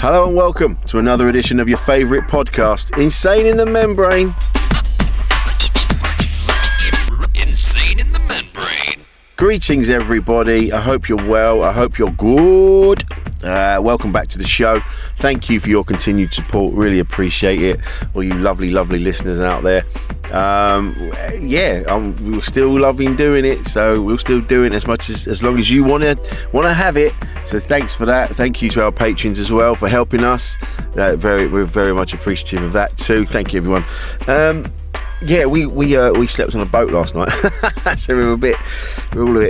Hello and welcome to another edition of your favourite podcast, Insane in the Membrane. Insane in the Membrane. Greetings everybody, I hope you're well, I hope you're good. Welcome back to the show. Thank you for your continued support, really appreciate it. All you lovely listeners out there. We're still loving doing it, so we'll still do it as much as long as you want to have it. So thanks for that. Thank you to our patrons as well for helping us. We're very much appreciative of that too. Thank you everyone. We slept on a boat last night, so we're all a bit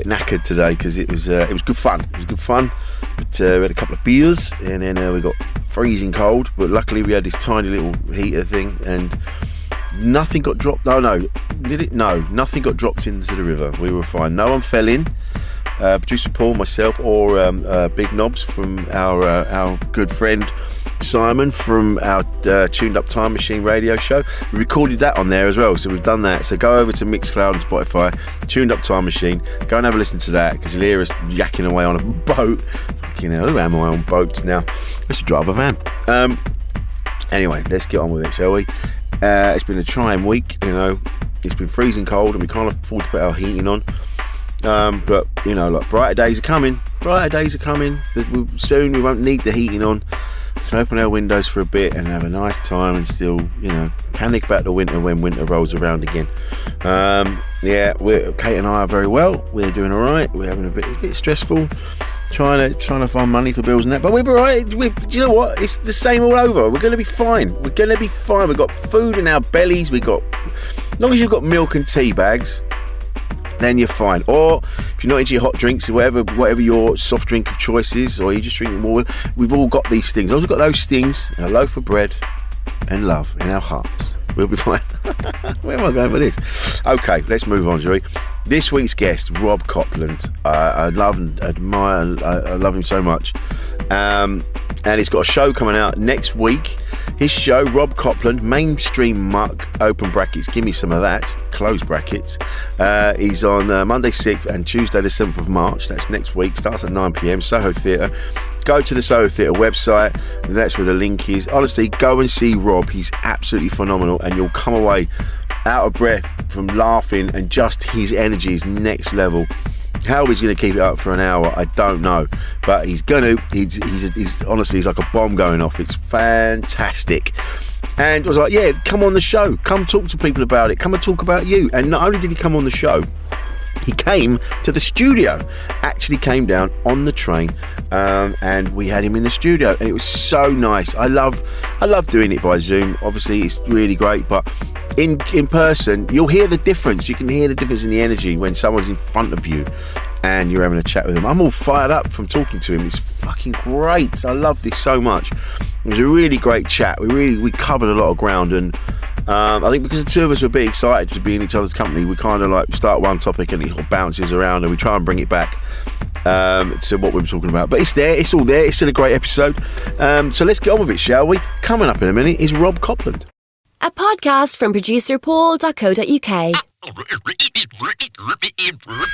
knackered today because it was good fun. It was good fun, but we had a couple of beers and then we got freezing cold. But luckily we had this tiny little heater thing and nothing got dropped. No, did it? No, nothing got dropped into the river. We were fine. No one fell in. Producer Paul, myself, or Big Knobs from our good friend Simon from our Tuned Up Time Machine radio show. We recorded that on there as well, so we've done that. So go over to Mixcloud and Spotify, Tuned Up Time Machine. Go and have a listen to that because you'll hear us yakking away on a boat. Fucking hell, who am I on boats now? I should drive a van. Anyway, let's get on with it, shall we? It's been a trying week, you know. It's been freezing cold and we can't afford to put our heating on. But you know, like brighter days are coming. Soon we won't need the heating on. We can open our windows for a bit and have a nice time and still, you know, panic about the winter when winter rolls around again. Kate and I are very well. We're doing all right. We're having a bit stressful, trying to find money for bills and that. But we're all right. Do you know what? It's the same all over. We're going to be fine. We've got food in our bellies. As long as you've got milk and tea bags, then you're fine. Or if you're not into your hot drinks or whatever your soft drink of choice is, or you're just drinking water, we've all got these things. As long as we've got those things, a loaf of bread and love in our hearts, we'll be fine. Where am I going with this? Okay, let's move on, shall we? This week's guest, Rob Copland. I love and admire, I love him so much. And he's got a show coming out next week. His show, Rob Copland, Mainstream Muck, open brackets, give me some of that, close brackets. He's on Monday 6th and Tuesday the 7th of March. That's next week. Starts at 9 p.m, Soho Theatre. Go to the Soho Theatre website. That's where the link is. Honestly, go and see Rob. He's absolutely phenomenal and you'll come away out of breath from laughing, and just his energy is next level. How he's going to keep it up for an hour, I don't know, but he's honestly, he's like a bomb going off. It's fantastic. And I was like, yeah, come on the show, come talk to people about it, come and talk about you. And not only did he come on the show, he came to the studio, actually came down on the train, and we had him in the studio, and it was so nice. I love doing it by Zoom. Obviously, it's really great, but in person, you'll hear the difference. You can hear the difference in the energy when someone's in front of you and you're having a chat with them. I'm all fired up from talking to him. It's fucking great. I love this so much. It was a really great chat. We covered a lot of ground, and I think because the two of us were a bit excited to be in each other's company, we kind of like start one topic and it bounces around and we try and bring it back to what we were talking about. But it's there, it's all there, it's still a great episode. So let's get on with it, shall we? Coming up in a minute is Rob Copland. A podcast from producerpaul.co.uk.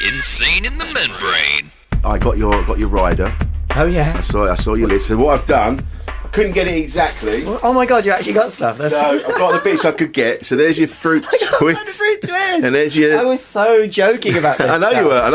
Insane in the Membrane. I got your rider. Oh yeah. I saw your list. So what I've done, I couldn't get it exactly. Oh my god, you actually got stuff. So I've got the bits I could get. So there's your fruit twist. And there's your. I was so joking about this. I know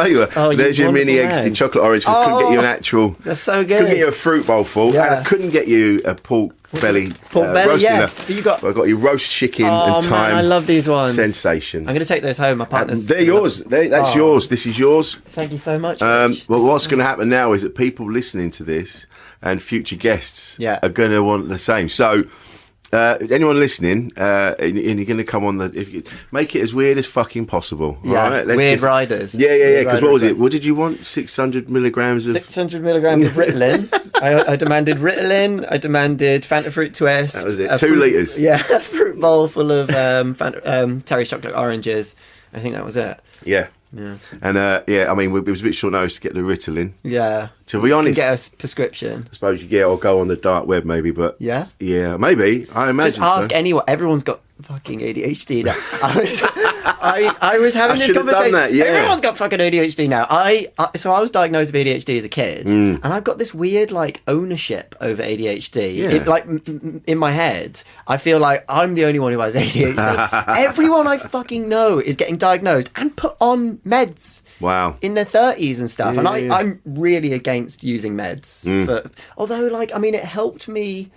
you were. Oh, there's your mini eggs, chocolate orange. I couldn't get you an actual. That's so good. Couldn't get you a fruit bowl full, and I couldn't get you a pork belly. Yes. But I got you roast chicken and thyme. Man, I love these ones. Sensations. I'm going to take those home. My partner's. They're yours. That's yours. This is yours. Thank you so much. Well, what's going to happen now is that people listening to this and future guests are going to want the same. So. Anyone listening, and you're going to come on make it as weird as fucking possible. Yeah, right? weird riders. Yeah. Because what was it? What did you want? 600 milligrams of 600 milligrams of Ritalin. I demanded Ritalin. I demanded Fanta Fruit Twist. That was it. 2 litres. Yeah, a fruit bowl full of Terry's chocolate oranges. I think that was it. Yeah. Yeah. And I mean, it was a bit short notice to get the Ritalin. Yeah. To be honest, get a prescription. I suppose you get or go on the dark web maybe, but yeah, maybe. I imagine. Just ask anyone. Everyone's got fucking ADHD now. I was having this should have done conversation. that, yeah. Everyone's got fucking ADHD now. So I was diagnosed with ADHD as a kid, and I've got this weird like ownership over ADHD. Yeah. In my head, I feel like I'm the only one who has ADHD. Everyone I fucking know is getting diagnosed and put on meds. Wow. In their 30s and stuff. Yeah, And I'm really against using meds. Although, like, I mean, it helped me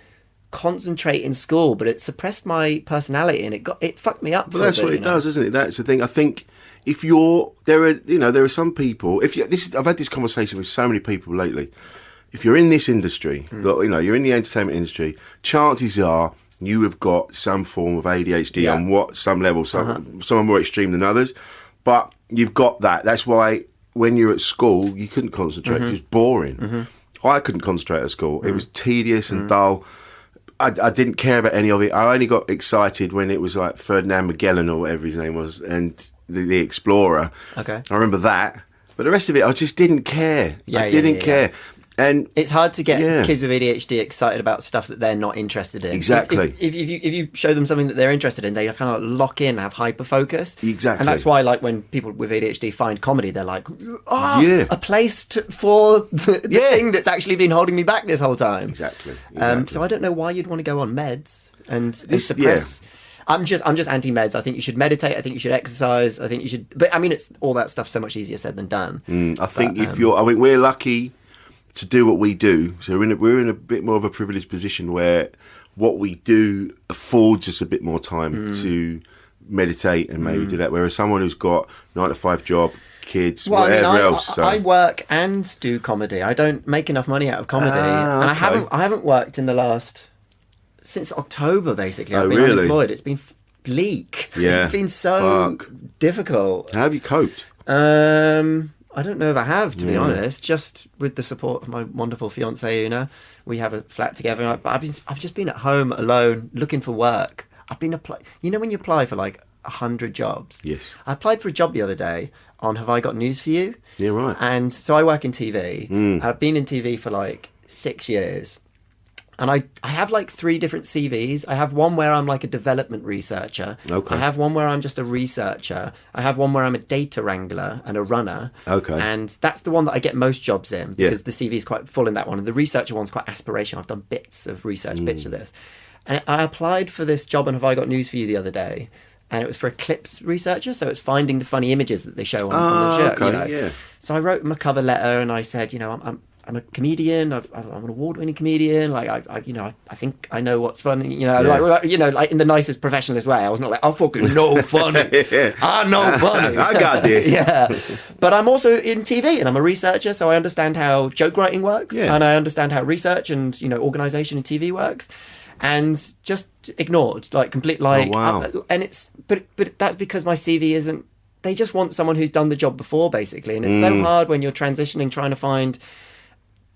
concentrate in school, but it suppressed my personality and it fucked me up. But that's what it does, isn't it? That's the thing. I think if there are some people. I've had this conversation with so many people lately. If you're in this industry, you're in the entertainment industry, chances are you have got some form of ADHD on some level. Some are more extreme than others, but you've got that. That's why when you're at school, you couldn't concentrate. It was boring. I couldn't concentrate at school. It was tedious and dull. I didn't care about any of it. I only got excited when it was like Ferdinand Magellan or whatever his name was, and the Explorer. Okay. I remember that. But the rest of it, I just didn't care. I didn't care. And it's hard to get kids with ADHD excited about stuff that they're not interested in. Exactly. If you show them something that they're interested in, they kind of lock in and have hyper focus. Exactly. And that's why, like, when people with ADHD find comedy, they're like, a place for the thing that's actually been holding me back this whole time. Exactly. So I don't know why you'd want to go on meds and suppress. I'm just anti-meds. I think you should meditate. I think you should exercise. I think you should. But I mean, it's all that stuff so much easier said than done. I think we're lucky to do what we do, so we're in a bit more of a privileged position where what we do affords us a bit more time to meditate and maybe do that. Whereas someone who's got 9-to-5 job, kids, whatever else. I work and do comedy. I don't make enough money out of comedy, and I haven't worked in the last since October. Basically, I've been unemployed. It's been bleak. Yeah, it's been so difficult. How have you coped? I don't know if I have, to be honest. Just with the support of my wonderful fiancée, Una, we have a flat together. And I've just been at home alone looking for work. I've been applying. You know when you apply for like 100 jobs? Yes. I applied for a job the other day on Have I Got News for You? Yeah, right. And so I work in TV. And I've been in TV for like 6 years. And I have like 3 different CVs. I have one where I'm like a development researcher. Okay. I have one where I'm just a researcher. I have one where I'm a data wrangler and a runner. Okay. And that's the one that I get most jobs in because the CV is quite full in that one. And the researcher one's quite aspirational. I've done bits of research, bits of this. And I applied for this job on Have I Got News for You the other day. And it was for a clips researcher. So it's finding the funny images that they show on the show. Okay, So I wrote them a cover letter and I said, I'm a comedian. I'm an award-winning comedian. Like I think I know what's funny. Like in the nicest professionalist way. I was not like I fucking know funny. I know funny. I got this. But I'm also in TV and I'm a researcher, so I understand how joke writing works and I understand how research and organisation in TV works. And just ignored, like complete, like, and it's but that's because my CV isn't. They just want someone who's done the job before, basically, and it's so hard when you're transitioning, trying to find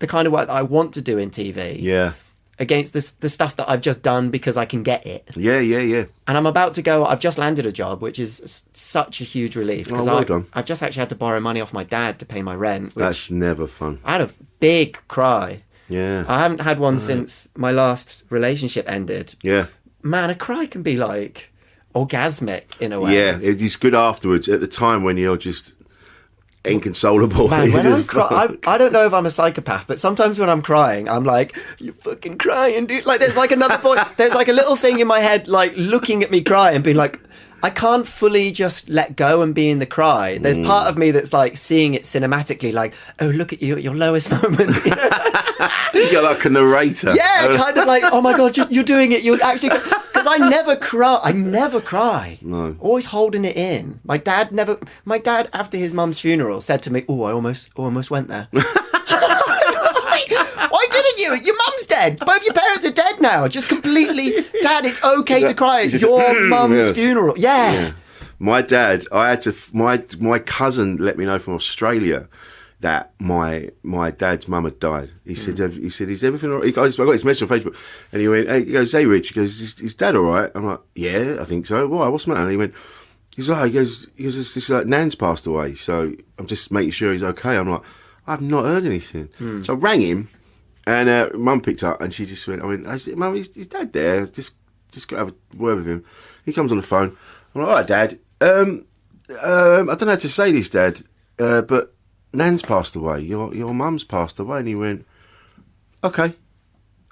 the kind of work that I want to do in TV. Yeah. Against the stuff that I've just done because I can get it. Yeah. And I'm about to go. I've just landed a job, which is such a huge relief because I've just actually had to borrow money off my dad to pay my rent. That's never fun. I had a big cry. Yeah. I haven't had one since my last relationship ended. Yeah. Man, a cry can be like orgasmic in a way. Yeah, it's good afterwards. At the time when you're just inconsolable. Man, when I cry, I don't know if I'm a psychopath, but sometimes when I'm crying, I'm like, "You're fucking crying, dude!" Like there's like another voice. There's like a little thing in my head, like looking at me cry and being like, I can't fully just let go and be in the cry. There's part of me that's like seeing it cinematically, like, oh, look at you at your lowest moment. You're like a narrator. Yeah, kind of like, oh my God, you're doing it. You're actually, because I never cry. No. Always holding it in. My dad after his mum's funeral said to me, oh, I almost went there. Why didn't you? Your mum's dead. Both your parents are dead now. Just completely, Dad, it's okay to cry. It's your mum's funeral. Yeah. My dad, my cousin let me know from Australia that my dad's mum had died. He said, is everything all right? I got his message on Facebook and he went, he goes, hey Rich, he goes, is dad all right? I'm like, yeah, I think so. Why? What's the matter? And he went, he goes, it's like Nan's passed away, so I'm just making sure he's okay. I'm like, I've not heard anything. So I rang him and Mum picked up and she just went, Mum, is dad there? Just just got to have a word with him. He comes on the phone. I'm like, all right, Dad. I don't know how to say this, Dad, but Nan's passed away. Your mum's passed away. And he went, okay,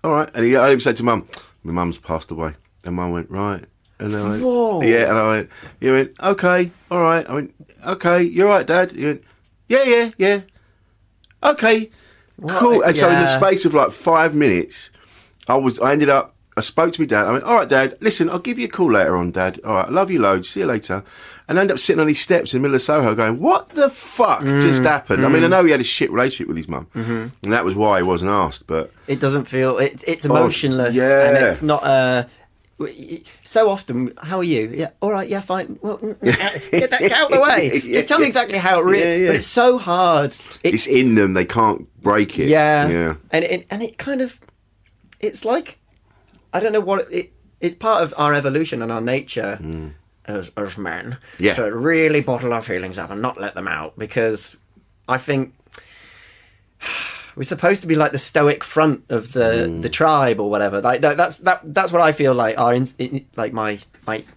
all right. And I even said to Mum, my mum's passed away. And Mum went, right. And I went, Whoa. yeah. And I went, he went, okay, all right. I went, okay, you're right, Dad. He went, yeah. Okay, cool. And so in the space of like 5 minutes, I spoke to my dad. I went, all right, Dad, listen, I'll give you a call later on, Dad. All right, I love you loads. See you later. And I ended up sitting on these steps in the middle of Soho going, what the fuck just happened? I mean, I know he had a shit relationship with his mum. And that was why he wasn't asked, but... It doesn't feel... It's emotionless. yeah. And it's not so often, how are you? Yeah, all right, yeah, fine. Well, get that out of the way. Just tell me exactly how it really... But it's so hard. It's in them. They can't break it. Yeah. And it kind of... It's like... I don't know what... It's part of our evolution and our nature as men to really bottle our feelings up and not let them out, because I think... We're supposed to be like the stoic front of the tribe or whatever. Like that's what I feel like like my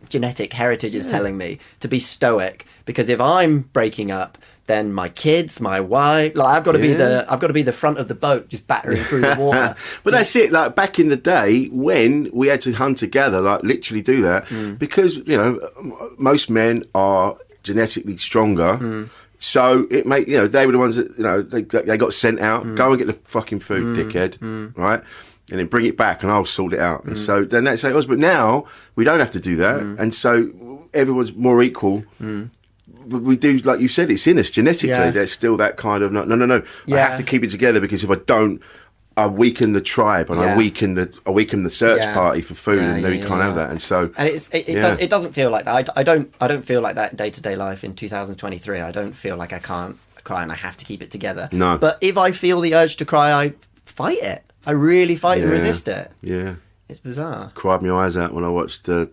genetic heritage is telling me, to be stoic. Because if I'm breaking up, then my kids, my wife, like I've got to be the front of the boat, just battering through the water. But that's it. Like back in the day when we had to hunt together, like literally do that, because most men are genetically stronger. So it made, they were the ones that, they got sent out, go and get the fucking food, dickhead, right? And then bring it back and I'll sort it out. And so then that's how it was. But now we don't have to do that. And so everyone's more equal. But we do, like you said, it's in us genetically. There's still that kind of, no. I have to keep it together, because if I don't, I weaken the tribe and I weaken the search party for food, and then we can't have that. And so, and it doesn't feel like that. I don't feel like that in day-to-day life in 2023. I don't feel like I can't cry and I have to keep it together. No. But if I feel the urge to cry, I fight it. I really fight and resist it. Yeah. It's bizarre. Cried my eyes out when I watched the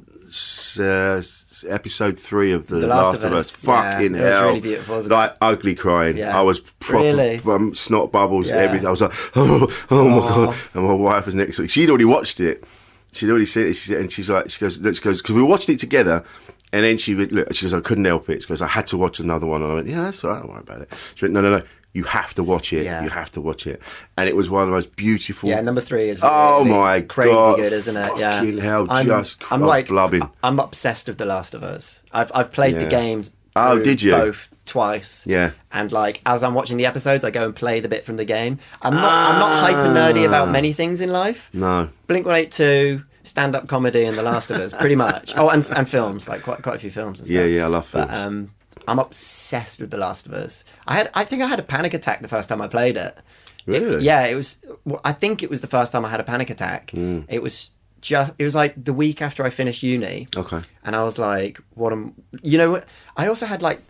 episode 3 of The Last of Us. Fucking hell. It was really beautiful, wasn't it? Ugly crying. I was proper snot bubbles, everything. I was like, oh my God. And my wife was next to me. She'd already watched it. She'd already seen it. And she goes, because we watched it together. And then she goes, I couldn't help it. She goes, I had to watch another one. And I went, yeah, that's all right, don't worry about it. She went, no. You have to watch it. You have to watch it. And it was one of the most beautiful... Yeah, number 3 is really crazy good, isn't it? Fucking hell, I'm like blubbing. I'm obsessed with The Last of Us. I've played the games did you? both twice. Yeah. And like, as I'm watching the episodes, I go and play the bit from the game. I'm not hyper nerdy about many things in life. No. Blink-182... stand-up comedy and The Last of Us, pretty much. Oh, and films, like quite a few films and stuff. Yeah, I love films. But I'm obsessed with The Last of Us. I think I had a panic attack the first time I played it. Really? It was. I think it was the first time I had a panic attack. It was like the week after I finished uni. Okay. And I was like, I also had like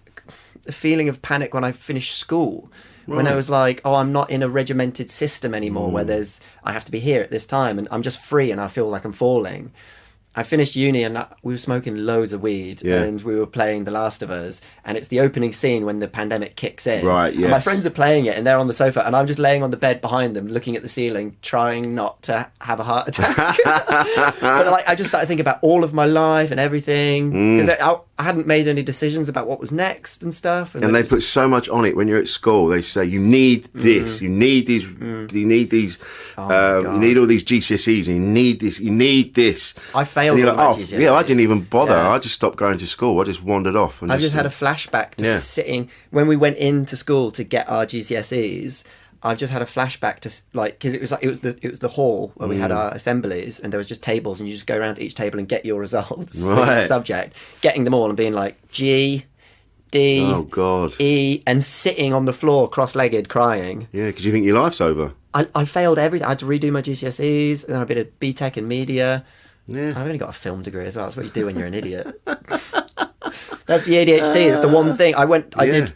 a feeling of panic when I finished school. Right. When I was like, I'm not in a regimented system anymore where I have to be here at this time and I'm just free and I feel like I'm falling. I finished uni and we were smoking loads of weed and we were playing The Last of Us, and it's the opening scene when the pandemic kicks in. Right, yes. And my friends are playing it and they're on the sofa and I'm just laying on the bed behind them looking at the ceiling, trying not to have a heart attack. But like, I just started thinking about all of my life and everything, because I hadn't made any decisions about what was next and stuff. And they put so much on it when you're at school. They say, you need this, you need these, you need these, you need all these GCSEs, you need this, you need this. I failed all my GCSEs. Yeah, I didn't even bother. I just stopped going to school. I just wandered off. I just had a flashback to sitting, when we went into school to get our GCSEs, I've just had a flashback to like, because it was the hall where we had our assemblies, and there was just tables, and you just go around to each table and get your results for each subject, getting them all and being like G, D, E, and sitting on the floor cross-legged crying. Yeah, because you think your life's over. I failed everything. I had to redo my GCSEs, and then I did a BTEC in media. Yeah, I've only got a film degree as well. That's what you do when you're an idiot. That's the ADHD. That's the one thing. I did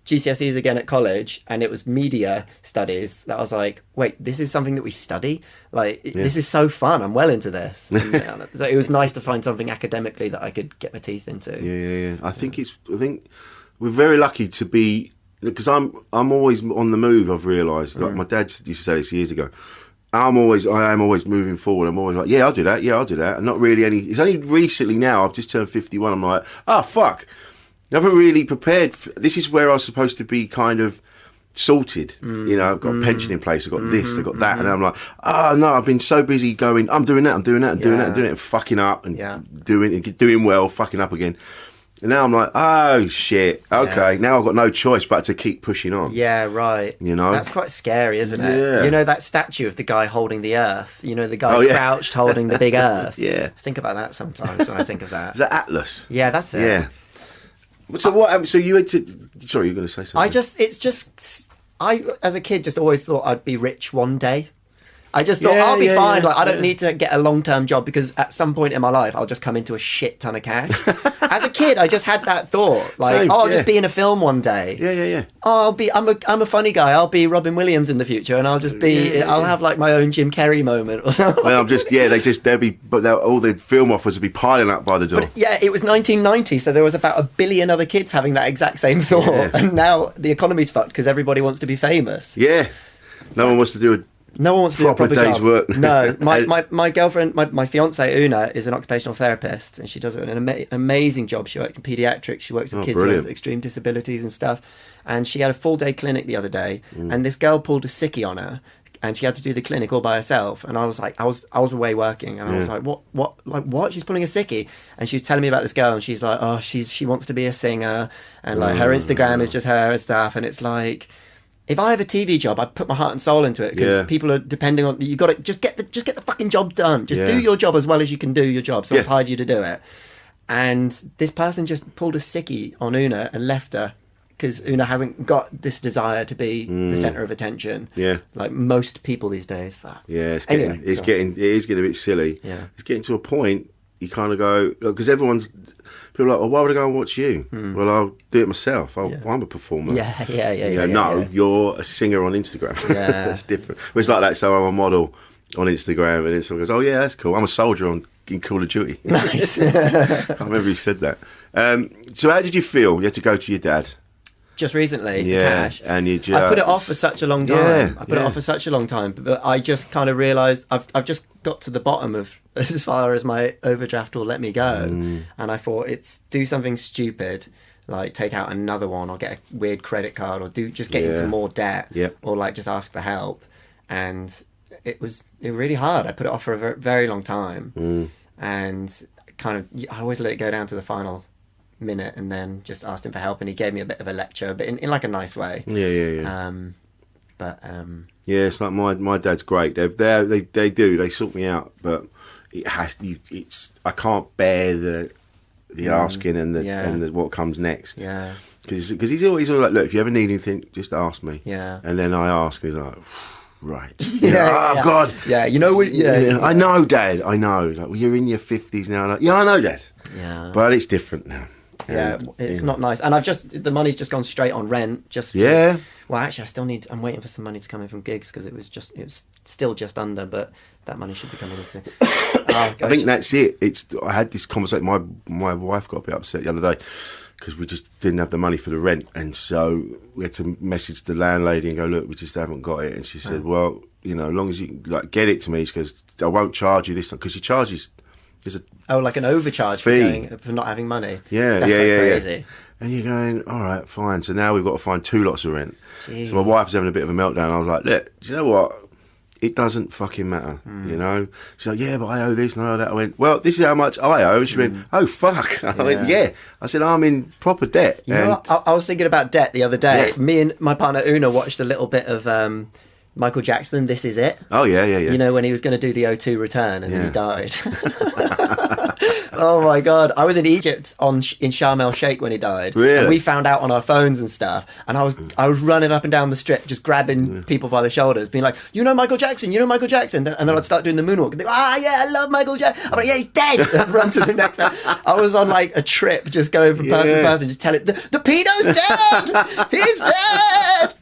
GCSEs again at college, and it was media studies. That I was like, wait, this is something that we study? Like, this is so fun. I'm well into this. And, it was nice to find something academically that I could get my teeth into. Yeah. I think we're very lucky to be, because I'm always on the move. I've realised, like my dad used to say this years ago. I am always moving forward. I'm always like, yeah, I'll do that. Yeah, I'll do that. And not really any. It's only recently now. I've just turned 51. I'm like, oh fuck, I haven't really prepared. This is where I was supposed to be kind of sorted. You know, I've got a pension in place. I've got this. I've got that. And I'm like, oh no, I've been so busy going. I'm doing that. I'm doing that. I'm doing that. I'm doing it. And fucking up and doing well. Fucking up again. And now I'm like, oh shit, okay, now I've got no choice but to keep pushing on. Yeah, right. You know? That's quite scary, isn't it? Yeah. You know that statue of the guy holding the earth? You know, the guy crouched holding the big earth? Yeah. I think about that sometimes when I think of that. Is that Atlas? Yeah, that's it. Yeah. So what, so you had to, sorry, you were going to say something? I, as a kid, just always thought I'd be rich one day. I just thought I'll be fine. Like I don't need to get a long-term job because at some point in my life I'll just come into a shit ton of cash. As a kid, I just had that thought, like, Same, I'll just be in a film one day. Yeah. Oh, I'm a funny guy. I'll be Robin Williams in the future, and I'll just be. I'll have like my own Jim Carrey moment or something. Well, all the film offers would be piling up by the door. But yeah, it was 1990, so there was about 1 billion other kids having that exact same thought, and now the economy's fucked because everybody wants to be famous. Yeah, no one wants to do No one wants to do a proper day's job. work. No, my girlfriend, my fiance Una, is an occupational therapist, and she does an amazing job. She works in paediatrics. She works with kids with extreme disabilities and stuff. And she had a full day clinic the other day, and this girl pulled a sickie on her, and she had to do the clinic all by herself. And I was like, I was away working, and I was like, what? She's pulling a sickie, and she was telling me about this girl, and she's like, oh, she wants to be a singer, and like her Instagram is just her and stuff, and it's like, if I have a TV job, I'd put my heart and soul into it because people are depending on you. Got to just get the fucking job done. Just do your job as well as you can do your job. So I've hired you to do it. And this person just pulled a sickie on Una and left her because Una hasn't got this desire to be the center of attention. Yeah, like most people these days. Fuck. Yeah, it is getting a bit silly. Yeah, it's getting to a point you kind of go because people are like, oh, why would I go and watch you? Well, I'll do it myself. I'm a performer. Yeah. You're a singer on Instagram. Yeah. That's different. Well, it's like that. So I'm a model on Instagram, and then someone goes, oh, yeah, that's cool. I'm a soldier in Call of Duty. Nice. I can't remember who said that. So how did you feel? You had to go to your dad. Just recently, for cash. And you just... I put it off for such a long time. But I just kind of realised I've just got to the bottom of as far as my overdraft will let me go. And I thought, it's do something stupid, like take out another one or get a weird credit card or get into more debt or like just ask for help. And it was really hard. I put it off for a very, very long time. And kind of, I always let it go down to the final minute and then just asked him for help, and he gave me a bit of a lecture, but in like a nice way. It's like my dad's great. They sort me out, but I can't bear the asking and the what comes next. Yeah, because he's always like, look, if you ever need anything, just ask me. Yeah, and then I ask, and he's like, right. God. Yeah, you know what? Yeah, I know, Dad. I know. Like, well, you're in your 50s now. Like, yeah, I know, Dad. Yeah, but it's different now. Yeah, it's not nice. And the money's just gone straight on rent. Well, actually, I'm waiting for some money to come in from gigs because it was still just under, but that money should be coming into. I think that's it. I had this conversation. My wife got a bit upset the other day because we just didn't have the money for the rent, and so we had to message the landlady and go, look, we just haven't got it. And she said, well, as long as you get it to me, she goes, I won't charge you this time, because she charges. Like an overcharge for not having money. Yeah, that's crazy. And you're going, all right, fine. So now we've got to find 2 lots of rent. Jeez. So my wife was having a bit of a meltdown. I was like, look, do you know what? It doesn't fucking matter, you know? She's like, yeah, but I owe this and I owe that. I went, well, this is how much I owe. And she went, oh, fuck. I went, yeah. I said, I'm in proper debt. You know what? I was thinking about debt the other day. Yeah. Me and my partner Una watched a little bit of Michael Jackson, This Is It. Oh, yeah. You know, when he was going to do the O2 return and then he died. Oh, my God. I was in Egypt in Sharm el-Sheikh when he died. Really? And we found out on our phones and stuff. And I was running up and down the strip, just grabbing people by the shoulders, being like, you know Michael Jackson? And then I'd start doing the moonwalk. And they go, I love Michael Jackson. I'm like, yeah, he's dead. And run to the next one. I was on like a trip, just going from person to person, just telling, the pedo's dead. He's dead.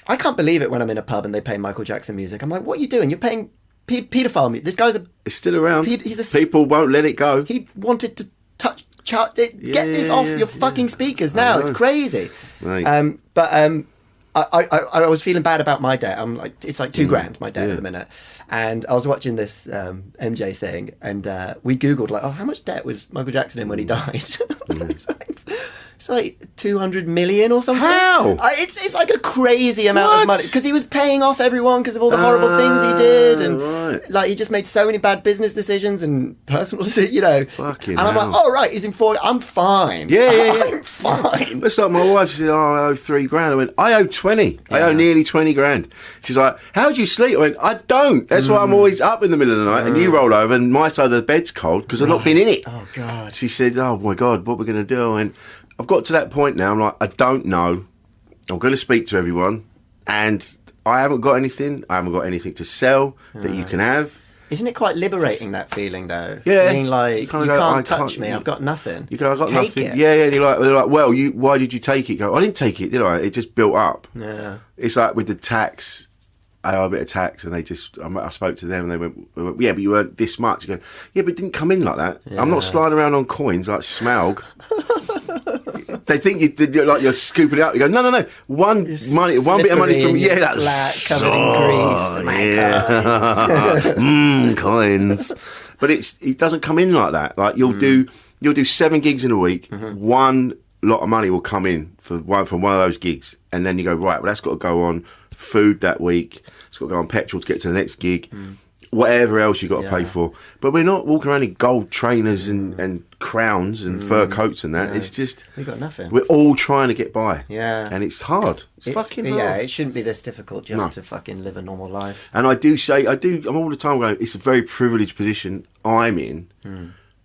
I can't believe it when I'm in a pub and they play Michael Jackson music. I'm like, what are you doing? You're paying paedophile music. This guy's it's still around. People won't let it go. He wanted to get this off your fucking speakers now. It's crazy. Right. I was feeling bad about my debt. I'm like, it's like $2,000 my debt at the minute, and I was watching this MJ thing, and we googled like, oh, how much debt was Michael Jackson in when he died? It's like 200 million or something. How? It's like a crazy amount of money because he was paying off everyone because of all the horrible things he did, and like he just made so many bad business decisions and personal decisions, you know. Fucking and I'm hell. like, oh right, he's in 4. I'm fine. Yeah. I'm fine. It's like my wife, she said, oh, I owe $3,000. I went, I owe 20. I owe nearly 20 grand. She's like, how do you sleep? I went, I don't. That's why I'm always up in the middle of the night and you roll over and my side of the bed's cold because I've not been in it. Oh God. She said, oh my God, what we're going to do? I went, I've got to that point now. I'm like, I don't know. I'm going to speak to everyone and I haven't got anything. I haven't got anything to sell that you can have. Isn't it quite liberating, that feeling, though? Yeah. Being like, you can't touch me, you- I've got nothing. You go, I got Take nothing. it. Yeah, and they're like, well, why did you take it? Go, I didn't take it, did I? It just built up. Yeah. It's like with the tax. I owe a bit of tax, and I spoke to them, and they went, yeah, but you earned this much. You go, yeah, but it didn't come in like that. Yeah. I'm not sliding around on coins like Smaug. They think you're scooping it up. You go, no. One bit of money from that's flat, covered in grease. Yeah, coins. But it doesn't come in like that. Like you'll do 7 gigs in a week. One lot of money will come in from one of those gigs, and then you go, right, well, that's got to go on food that week. It's got to go on petrol to get to the next gig. Whatever else you got to pay for. But we're not walking around in gold trainers and crowns and fur coats and that. No. It's just We got nothing. we're all trying to get by. Yeah. And it's hard. It's fucking hard. Yeah, it shouldn't be this difficult just to fucking live a normal life. And I'm all the time going, it's a very privileged position I'm in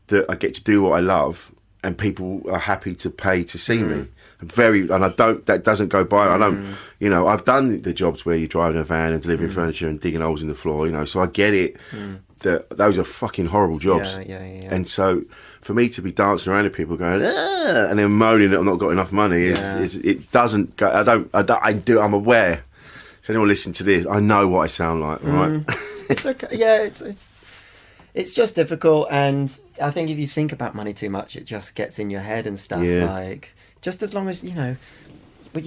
that I get to do what I love and people are happy to pay to see me. That doesn't go by. I don't, I've done the jobs where you're driving a van and delivering furniture and digging holes in the floor, so I get it that those are fucking horrible jobs. Yeah. And so for me to be dancing around with people going, and then moaning that I've not got enough money it doesn't go, I'm aware. So anyone listen to this, I know what I sound like, right? It's okay. Yeah, it's just difficult, and I think if you think about money too much, it just gets in your head and stuff. Yeah. Like, just as long as but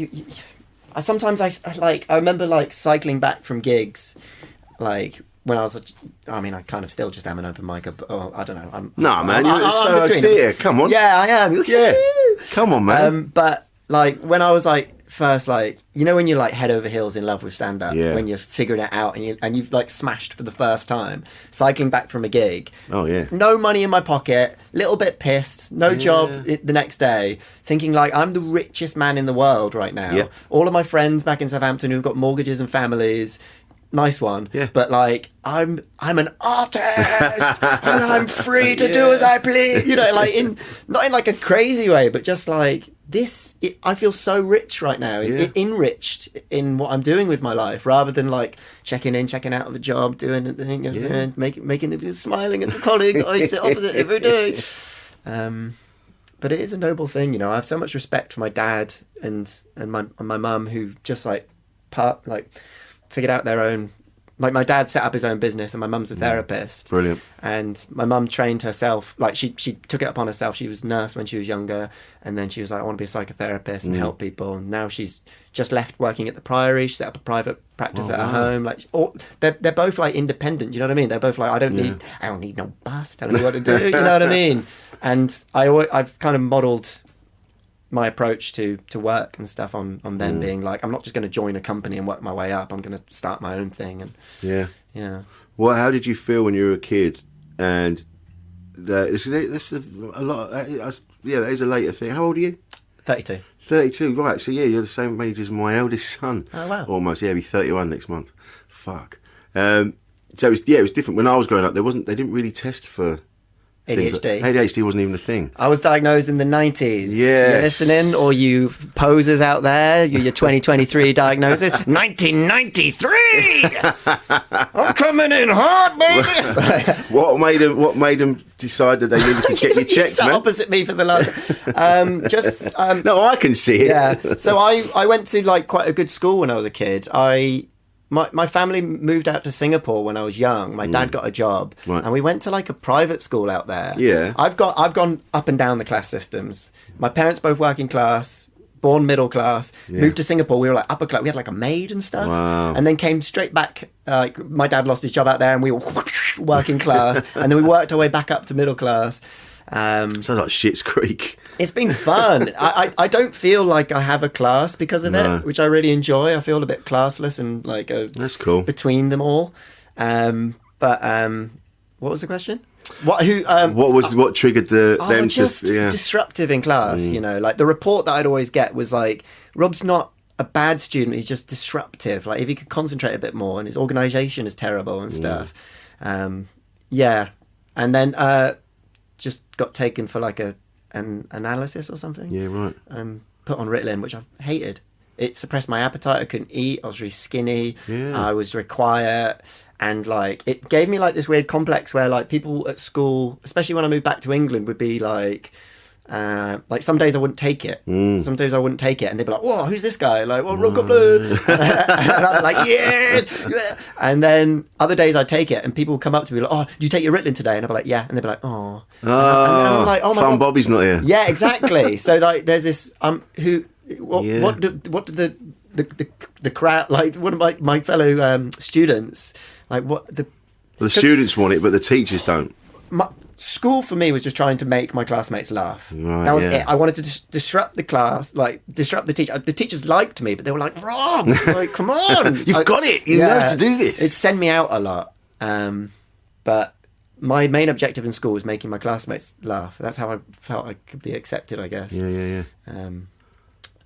I remember like cycling back from gigs, like when I was, I kind of still just am an open micer, but I don't know. You're so theatre. Come on. Yeah, I am. Yeah. Come on, man. But like when I was like first, like when you're like head over heels in love with stand up, when you're figuring it out and you've like smashed for the first time, cycling back from a gig. Oh yeah. No money in my pocket, little bit pissed, no job the next day, thinking like I'm the richest man in the world right now. Yeah. All of my friends back in Southampton who've got mortgages and families. Nice one. Yeah. But like I'm an artist and I'm free to do as I please. Like not in like a crazy way, but just like I feel so rich right now, enriched in what I'm doing with my life, rather than like checking in, checking out of a job, doing the thing, making smiling at the colleague that I sit opposite every day. But it is a noble thing, I have so much respect for my dad and my mum, who just figured out their own. Like my dad set up his own business, and my mum's a therapist. Brilliant. And my mum trained herself. Like she took it upon herself. She was a nurse when she was younger, and then she was like, I want to be a psychotherapist and help people. And now she's just left working at the Priory. She set up a private practice at her home. Like they're both like independent. You know what I mean? They're both like, I don't need no boss telling me what to do. You know what I mean? And I've kind of modelled my approach to work and stuff on them being like, I'm not just going to join a company and work my way up. I'm going to start my own thing. And yeah. Well, how did you feel when you were a kid? And this is a lot. That is a later thing. How old are you? 32. 32. Right. So you're the same age as my eldest son. Oh wow. Almost. Yeah, he'll be 31 next month. Fuck. So it was different when I was growing up. They didn't really test for ADHD. ADHD wasn't even a thing. I was diagnosed in the 90s. Yes. You listening? Or you posers out there, your 2023 diagnosis? 1993! I'm coming in hard, baby! What made them decide that they needed to check your checks, Sat man? opposite me for the last... No, I can see it. Yeah. So I went to like quite a good school when I was a kid. My family moved out to Singapore when I was young. My dad got a job, and we went to like a private school out there. Yeah. I've gone up and down the class systems. My parents both working class, born middle class, moved to Singapore. We were like upper class. We had like a maid and stuff. Wow. And then came straight back. My dad lost his job out there and we were working class. And then we worked our way back up to middle class. Sounds like Schitt's Creek. It's been fun. I don't feel like I have a class because of it, which I really enjoy. I feel a bit classless and like that's cool between them all. But what was the question? What triggered them just to disruptive in class, you know, like the report that I'd always get was like, Rob's not a bad student, he's just disruptive. Like if he could concentrate a bit more and his organisation is terrible and stuff. And then just got taken for like an analysis or something. Yeah, right. Put on Ritalin, which I've hated. It suppressed my appetite. I couldn't eat. I was really skinny. Yeah. I was very quiet. And like it gave me like this weird complex where like people at school, especially when I moved back to England, would be like some days I wouldn't take it. Some days I wouldn't take it, and they'd be like, "Whoa, who's this guy?" Like, "Oh, Copland," and I'd be like, "Yes!" And then other days I'd take it, and people would come up to me like, "Oh, do you take your Ritalin today?" And I'd be like, "Yeah," and they'd be like, "Oh," and I'm like, "Oh my Fun God. Bobby's not here." Yeah, exactly. So like, there's this what do the crowd, like one of my fellow students, like the students want it, but the teachers don't. School for me was just trying to make my classmates laugh. Right, that was it. I wanted to disrupt the class, like disrupt the teacher. The teachers liked me, but they were like, "Rob, like, come on, You've got it. You know to do this." It sent me out a lot. But my main objective in school was making my classmates laugh. That's how I felt I could be accepted, I guess. Yeah.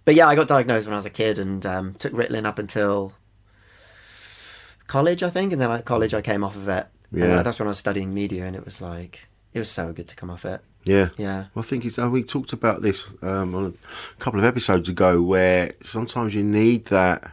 But yeah, I got diagnosed when I was a kid and took Ritalin up until college, I think. And then at college, I came off of it. Yeah. And that's when I was studying media, and it was so good to come off it. Yeah. Yeah. Well, I think we talked about this on a couple of episodes ago, where sometimes you need that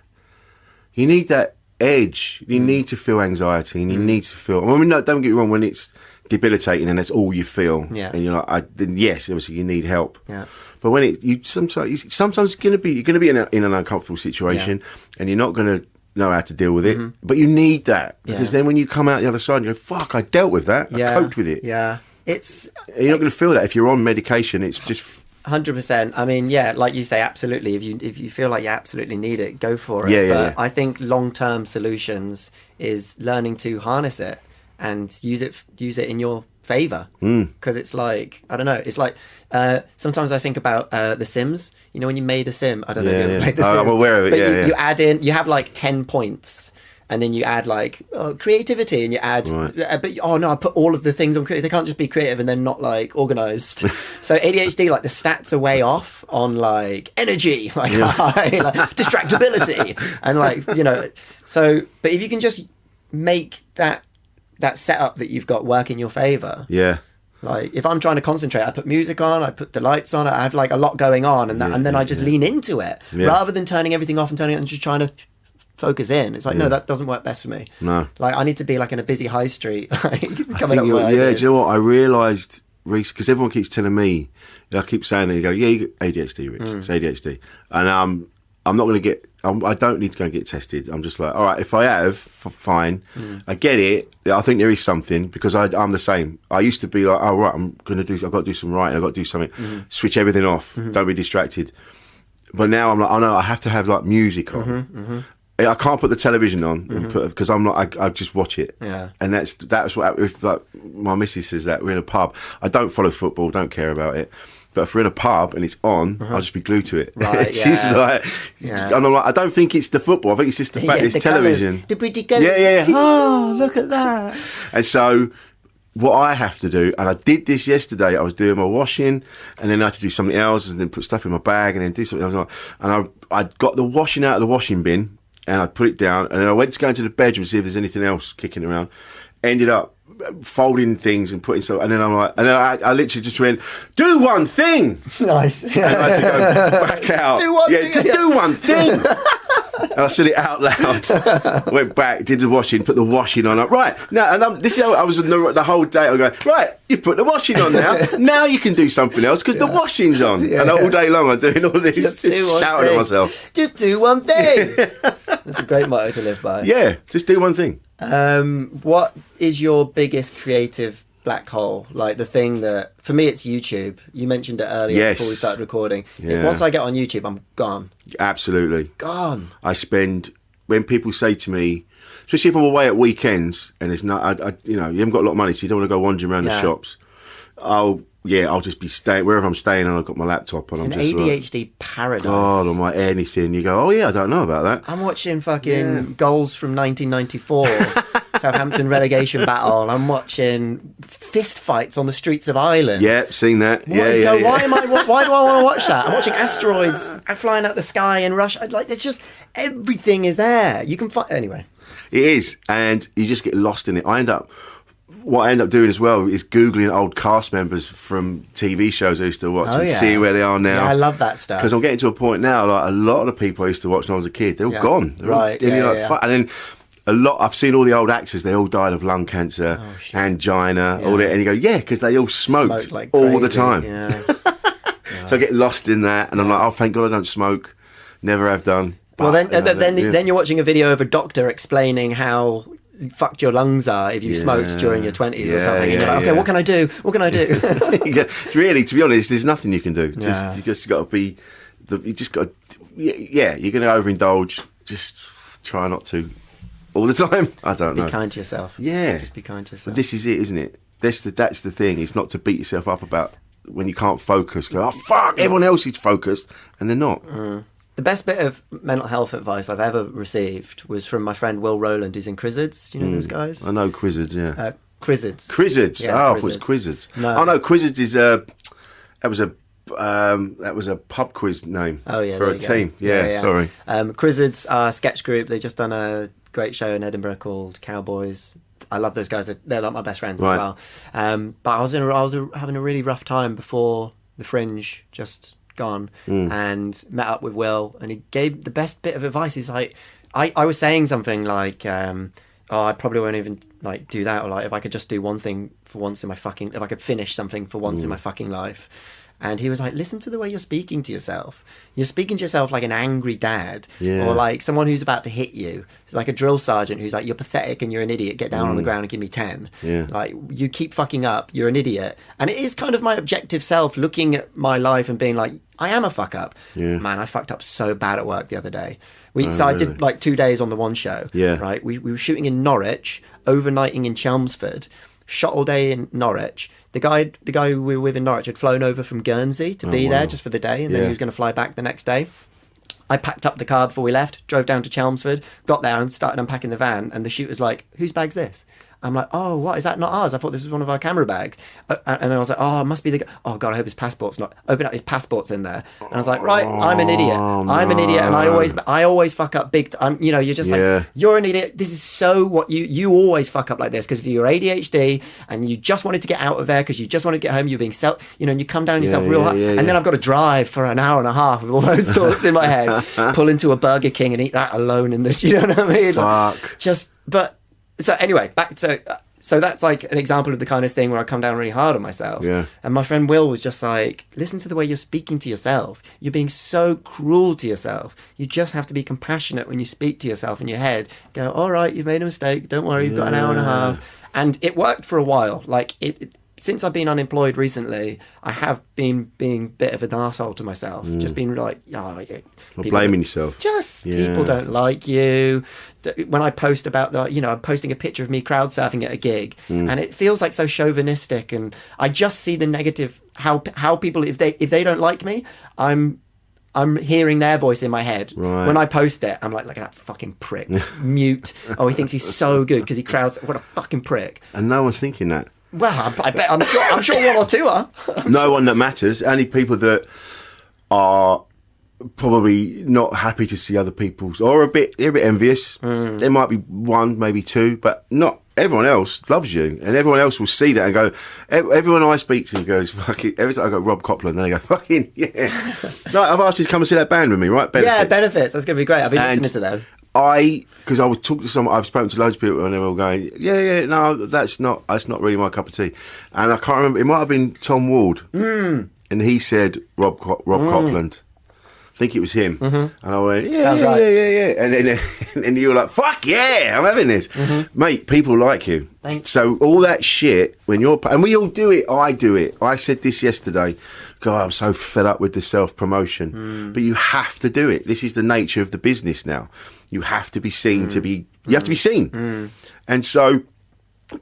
edge. You need to feel anxiety, and you need to feel. I mean, no, don't get me wrong. When it's debilitating and that's all you feel, and you're like, then yes, obviously you need help. Yeah. But when sometimes you're going to be in an uncomfortable situation, and you're not going to know how to deal with it, but you need that because then when you come out the other side and you go, "Fuck, I dealt with that. I coped with it." Yeah. You're not going to feel that if you're on medication. It's just 100%. I mean, yeah, like you say, absolutely. If you feel like you absolutely need it, go for it. Yeah. I think long-term solutions is learning to harness it and use it in your favor. Because it's like, I don't know. It's like sometimes I think about The Sims. You know, when you made a sim, I don't know if you ever played The Sims. I'm aware of it. But you add in, you have like 10 points. And then you add like creativity, and you add, but I put all of the things on creative. They can't just be creative and then not like organised. So ADHD, like the stats are way off on like energy, like high, like distractibility, and like So, but if you can just make that setup that you've got work in your favour, Like if I'm trying to concentrate, I put music on, I put the lights on, I have like a lot going on, and then I just lean into it rather than turning everything off and turning it and just trying to focus in. It's like, no, that doesn't work best for me. No. Like I need to be like in a busy high street. Like, do you know what? I realised recently, because everyone keeps telling me, I keep saying that, you go, yeah, you got ADHD, Rich. It's ADHD. And I'm not going to get, I don't need to go and get tested. I'm just like, all right, if I have, fine. I get it. I think there is something, because I'm the same. I used to be like, oh, right, I've got to do some writing, I've got to do something. Switch everything off. Don't be distracted. But now I'm like, oh no, I have to have like music on. I can't put the television on because I'm not. I just watch it. Yeah, and that's what. If like my missus says that we're in a pub, I don't follow football, don't care about it. But if we're in a pub and it's on, I'll just be glued to it. Right? She's like, and I'm like, I don't think it's the football. I think it's just the fact it's television. Colours, the pretty colours. Yeah. Oh, look at that. And so, what I have to do, and I did this yesterday. I was doing my washing, and then I had to do something else, and then put stuff in my bag, and then do something else. And I got the washing out of the washing bin. And I put it down, and then I went to go into the bedroom to see if there's anything else kicking around. Ended up folding things and putting stuff, and then I'm like, and then I literally just went, do one thing. Nice. And I had to go back out. Do one thing. Just do one thing. And I said it out loud. Went back, did the washing, put the washing on. Like, right now, and this is how I was the whole day. I was going, right, you put the washing on now. Now you can do something else because the washing's on. And all day long I'm doing all this, just shouting at myself. Just do one thing. That's a great motto to live by. Yeah, just do one thing. What is your biggest creative black hole, like the thing that for me it's YouTube. You mentioned it earlier before we started recording. Once I get on YouTube, I'm gone. Absolutely gone. I spend, when people say to me, especially if I'm away at weekends and there's not, you haven't got a lot of money, so you don't want to go wandering around the shops. I'll just be staying wherever I'm staying, and I've got my laptop, and it's I'm an just ADHD paradise. God, on my anything. You go, oh yeah, I don't know about that. I'm watching fucking goals from 1994. Southampton relegation battle. I'm watching fist fights on the streets of Ireland. Yeah, seen that. Why do I want to watch that? I'm watching asteroids flying out the sky in Russia. Like, there's just everything is there. You can find anyway. It is, and you just get lost in it. What I end up doing as well is Googling old cast members from TV shows I used to watch and seeing where they are now. Yeah, I love that stuff. Because I'm getting to a point now, like a lot of the people I used to watch when I was a kid, they're all gone. They're right. All, and then I've seen all the old actors, they all died of lung cancer, angina, all that. And you go, yeah, because they all smoked like all the time. Yeah. So I get lost in that, and I'm like, oh, thank God I don't smoke. Never have done. Well, then you're watching a video of a doctor explaining how fucked your lungs are if you smoked during your 20s or something, and you're like, okay, what can I do? Really, to be honest, there's nothing you can do. You just got to be, you just got to, you're going to overindulge. Just try not to all the time. I don't know. Be kind to yourself. Yeah. Just be kind to yourself. But this is it, isn't it? That's the thing. It's not to beat yourself up about when you can't focus. Go, oh, fuck, everyone else is focused, and they're not. The best bit of mental health advice I've ever received was from my friend Will Rowland, who's in Crizzards. Do you know those guys? I know Crizzards, yeah. Crizzards. Crizzards. Yeah, I thought it was Crizzards. No. Oh no, Crizzards is that was a pub quiz name for a team. Yeah, sorry. Crizzards are a sketch group. They've just done a great show in Edinburgh called Cowboys. I love those guys. They're like my best friends as well. But I was having a really rough time before the Fringe just gone, and met up with Will, and he gave the best bit of advice. He's like, I was saying something like, I probably won't even like do that, or like if I could just do one thing for once in my fucking, if I could finish something for once in my fucking life. And he was like, listen to the way you're speaking to yourself. You're speaking to yourself like an angry dad, or like someone who's about to hit you. It's like a drill sergeant who's like, you're pathetic and you're an idiot. Get down on the ground and give me 10. Yeah. Like, you keep fucking up. You're an idiot. And it is kind of my objective self looking at my life and being like, I am a fuck up. Yeah. Man, I fucked up so bad at work the other day. I did like 2 days on the one show. Yeah. Right. We were shooting in Norwich, overnighting in Chelmsford, shot all day in Norwich. The guy who we were with in Norwich had flown over from Guernsey to be there just for the day, and then he was going to fly back the next day. I packed up the car before we left, drove down to Chelmsford, got there and started unpacking the van, and the shoot was like, whose bag's this? I'm like, oh, what, is that not ours? I thought this was one of our camera bags. And I was like, oh, it must be the guy. Oh, God, I hope his passport's not. Open up, his passport's in there. And I was like, right, I'm an idiot. I'm an idiot, and I always fuck up big time. You're just like, you're an idiot. This is so what you always fuck up like this, because if you're ADHD and you just wanted to get out of there because you just wanted to get home, you're being and you come down yourself real hard. And then I've got to drive for an hour and a half with all those thoughts in my head, pull into a Burger King and eat that alone in this, you know what I mean? Fuck. So anyway, back to... So that's like an example of the kind of thing where I come down really hard on myself. Yeah. And my friend Will was just like, listen to the way you're speaking to yourself. You're being so cruel to yourself. You just have to be compassionate when you speak to yourself in your head. Go, all right, you've made a mistake. Don't worry, you've got an hour and a half. And it worked for a while. Like, since I've been unemployed recently, I have been being a bit of an arsehole to myself. Just being like, not blaming yourself. People don't like you. When I post about I'm posting a picture of me crowd surfing at a gig, and it feels like so chauvinistic, and I just see the negative, how people, if they don't like me, I'm hearing their voice in my head. Right. When I post it, I'm like, look at that fucking prick. Mute. Oh, he thinks he's so good because he crowds. What a fucking prick. And no one's thinking that. Well, I bet I'm sure one or two are. No one that matters. Only people that are probably not happy to see other people, or they're a bit envious. There might be one, maybe two, but not everyone else loves you, and everyone else will see that and go. Everyone I speak to goes, fucking. Every time I go Rob Copland, then they go, fucking yeah. No, I've asked you to come and see that band with me, right? Benefits. Yeah, Benefits. That's going to be great. I've been listening to them. Because I was talking to someone, I've spoken to loads of people and they were all going, no, that's not really my cup of tea. And I can't remember, it might have been Tom Ward. And he said Rob Copland. think it was him. And I went, yeah, Sounds yeah, right. yeah. And then you were like, fuck yeah, I'm having this. Mate, people like you. Thanks. So all that shit, when you're, and we all do it, I do it. I said this yesterday, God, I'm so fed up with the self-promotion. But you have to do it. This is the nature of the business now. You have to be seen to be, you have to be seen. And so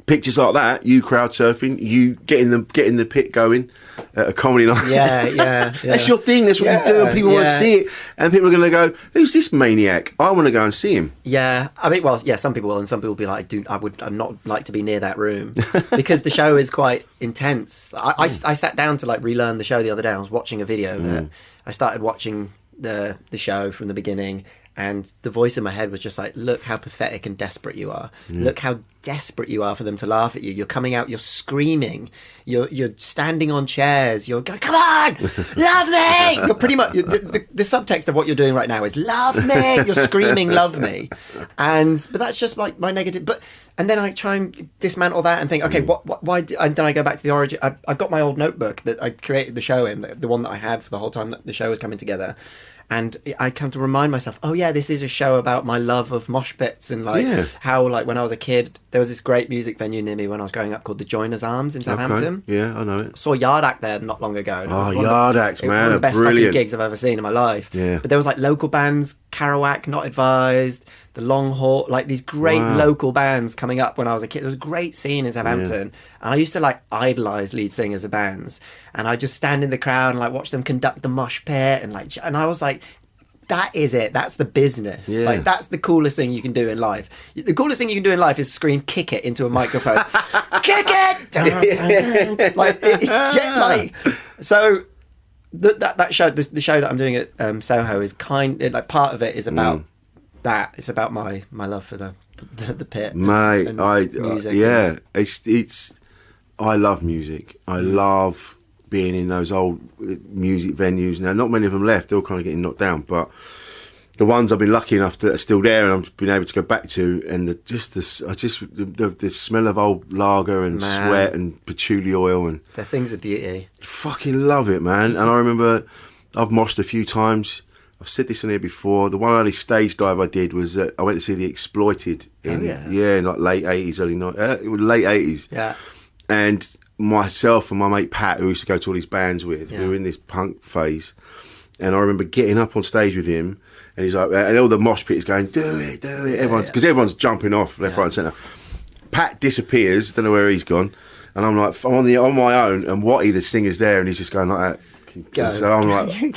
pictures like that, you crowd surfing, you getting the pit going at a comedy night. Yeah. That's your thing. That's what you do, and people want to see it. And people are going to go, "Who's this maniac? I want to go and see him." Yeah, I mean, well, yeah, some people will, and some people will be like, I'd not like to be near that room because the show is quite intense. I sat down to like relearn the show the other day. I was watching a video that I started watching the show from the beginning. And the voice in my head was just like, look how pathetic and desperate you are. Look how desperate you are for them to laugh at you. You're coming out, you're screaming, you're standing on chairs, you're going, come on, love me. You're pretty much, the subtext of what you're doing right now is love me. You're screaming, love me. But that's just like my negative. And then I try and dismantle that and think, okay, why? And then I go back to the origin. I've got my old notebook that I created the show in, the one that I had for the whole time that the show was coming together. And I come to remind myself, oh yeah, this is a show about my love of mosh pits and how like when I was a kid, there was this great music venue near me when I was growing up called the Joiners Arms in Southampton. Okay. Yeah, I know it. Saw Yard Act there not long ago. Oh, Yard Act, man, one of the best brilliant fucking gigs I've ever seen in my life. Yeah. But there was like local bands, Kerouac, Not Advised, The Long Haul, like these great local bands coming up when I was a kid. There was a great scene in Southampton, and I used to like idolize lead singers of bands, and I just stand in the crowd and like watch them conduct the mosh pit, and I was like, that is it. That's the business. Yeah. Like, that's the coolest thing you can do in life. The coolest thing you can do in life is scream, kick it into a microphone. Kick it! Dun, dun, dun. Like, it's just like... So, that show, the show that I'm doing at Soho is like, part of it is about that. It's about my love for the pit. Mate, music. Yeah. It's... I love music. I love being in those old music venues. Now, not many of them left. They're all kind of getting knocked down, but the ones I've been lucky enough that are still there and I've been able to go back to, and the smell of old lager and sweat and patchouli oil, and They're things of beauty. fucking love it, man. And I remember I've moshed a few times. I've said this on here before. The one only stage dive I did was I went to see The Exploited in in like late 80s, late 80s. Yeah. And myself and my mate Pat, who used to go to all these bands with, we were in this punk phase, and I remember getting up on stage with him, and he's like, and all the mosh pit is going, do it, everyone's jumping off left, right, and centre. Pat disappears, don't know where he's gone, and I'm like, I'm on my own, and Watty, the singer's there, and he's just going like that. Go. So I'm like,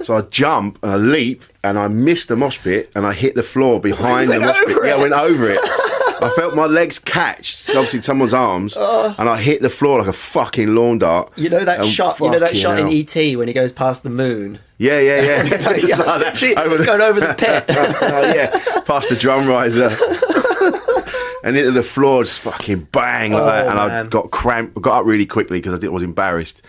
so I jump and I leap, and I miss the mosh pit, and I hit the floor behind the mosh pit. Yeah, I went over it. I felt my legs catched, obviously someone's arms, and I hit the floor like a fucking lawn dart. You know that shot? You know that shot in E.T. when he goes past the moon? Yeah. Just like that. Going over the pit. Past the drum riser. And into the floor, just fucking bang like that. And I got cramped. I got up really quickly because I was embarrassed.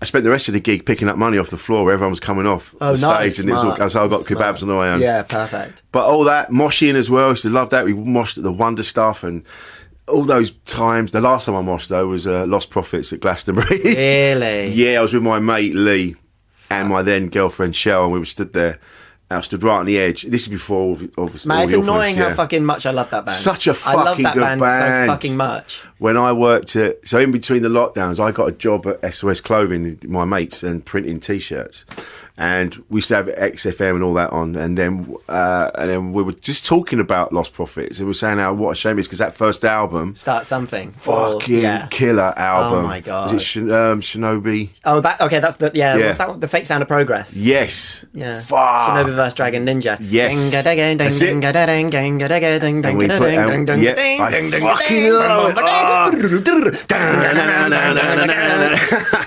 I spent the rest of the gig picking up money off the floor where everyone was coming off the stage. Nice, And it was all, so I got kebabs on the way home. Yeah, perfect. But all that, moshing as well, I used to love that. We moshed at the Wonder Stuff and all those times. The last time I moshed, though, was Lost Profits at Glastonbury. Really? Yeah, I was with my mate Lee and my then girlfriend Shell, and we were stood there. I stood right on the edge. This is before, obviously. Man, it's annoying how fucking much I love that band. Such a fucking I love that good band band. so fucking much. When I worked so in between the lockdowns, I got a job at SOS Clothing, my mates, and printing T-shirts. And we used to have XFM and all that on, and then we were just talking about Lost Profits, and we were saying how what a shame it is because that first album, Start Something, fucking killer album. Oh my god! Was it Shinobi? Oh, that's the What's that one? The Fake Sound of Progress. Yes. Yeah. Fuck. Shinobi vs Dragon Ninja. Yes. That's it. And we put I fucking love it.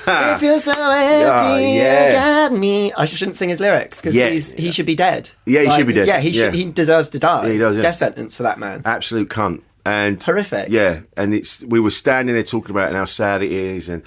If you're so empty, you got me. I shouldn't sing his lyrics because he should be dead. Yeah, he should be dead. Yeah, he deserves to die. Yeah, he does, yeah. Death sentence for that man. Absolute cunt. And horrific. Yeah, and we were standing there talking about it and how sad it is. And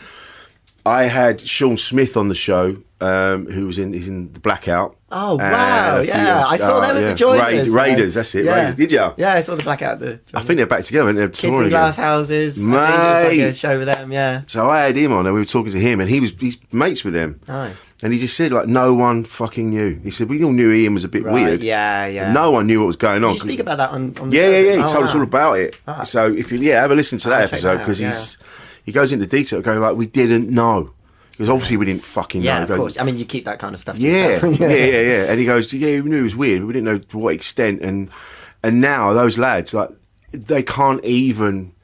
I had Sean Smith on the show, who was he's in the Blackout, Oh wow! Yeah, I saw them at the Joiners. Raiders, that's it. Yeah. Raiders. Did you? Yeah, I saw the blackout. I think they're back together. They're Kids in Glass Houses. Mate. I think it was like a show with them. Yeah. So I had him on, and we were talking to him, and he's mates with them. Nice. And he just said like no one fucking knew. He said we all knew Ian was a bit weird. Yeah. No one knew what was going on. Did you speak about that on the Yeah. He Oh, told us all about it. Ah. So if you have a listen to that I'll check episode that out, because he goes into detail, going like we didn't know. Because obviously we didn't fucking know. Yeah, of course. I mean, you keep that kind of stuff to Yeah, yourself. yeah. And he goes, we knew it was weird, but we didn't know to what extent. And now those lads, like, they can't even,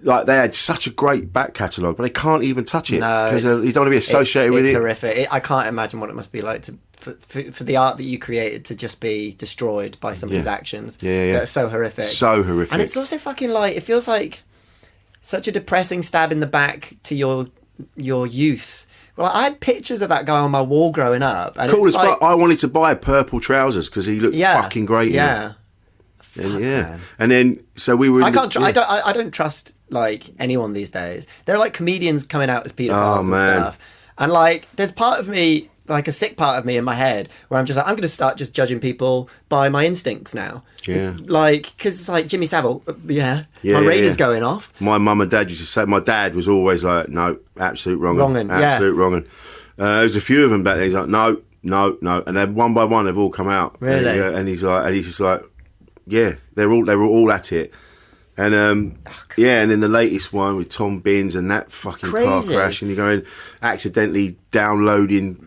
like, they had such a great back catalogue, but they can't even touch it because you don't want to be associated with it. It's horrific. I can't imagine what it must be like for the art that you created to just be destroyed by somebody's actions. Yeah. That's so horrific. So horrific. And it's also fucking like, it feels like such a depressing stab in the back to your youth. Well, I had pictures of that guy on my wall growing up. And cool it's as fuck. I wanted to buy purple trousers because he looked fucking great. Yeah. Man. And then so we were. I don't trust like anyone these days. There are like comedians coming out as paedophiles and stuff. And like, there's part of me, like a sick part of me in my head, where I'm just like, I'm going to start just judging people by my instincts now. Yeah. Like, because it's like Jimmy Savile, my Raiders going off. My mum and dad used to say, my dad was always like, no, absolute wrong'un. Absolute wrong'un. There's a few of them back there. He's like, no. And then one by one, they've all come out. Really? And he's just like, yeah, they were all at it. And and then the latest one with Tom Binns and that fucking car crash, and you're going accidentally downloading.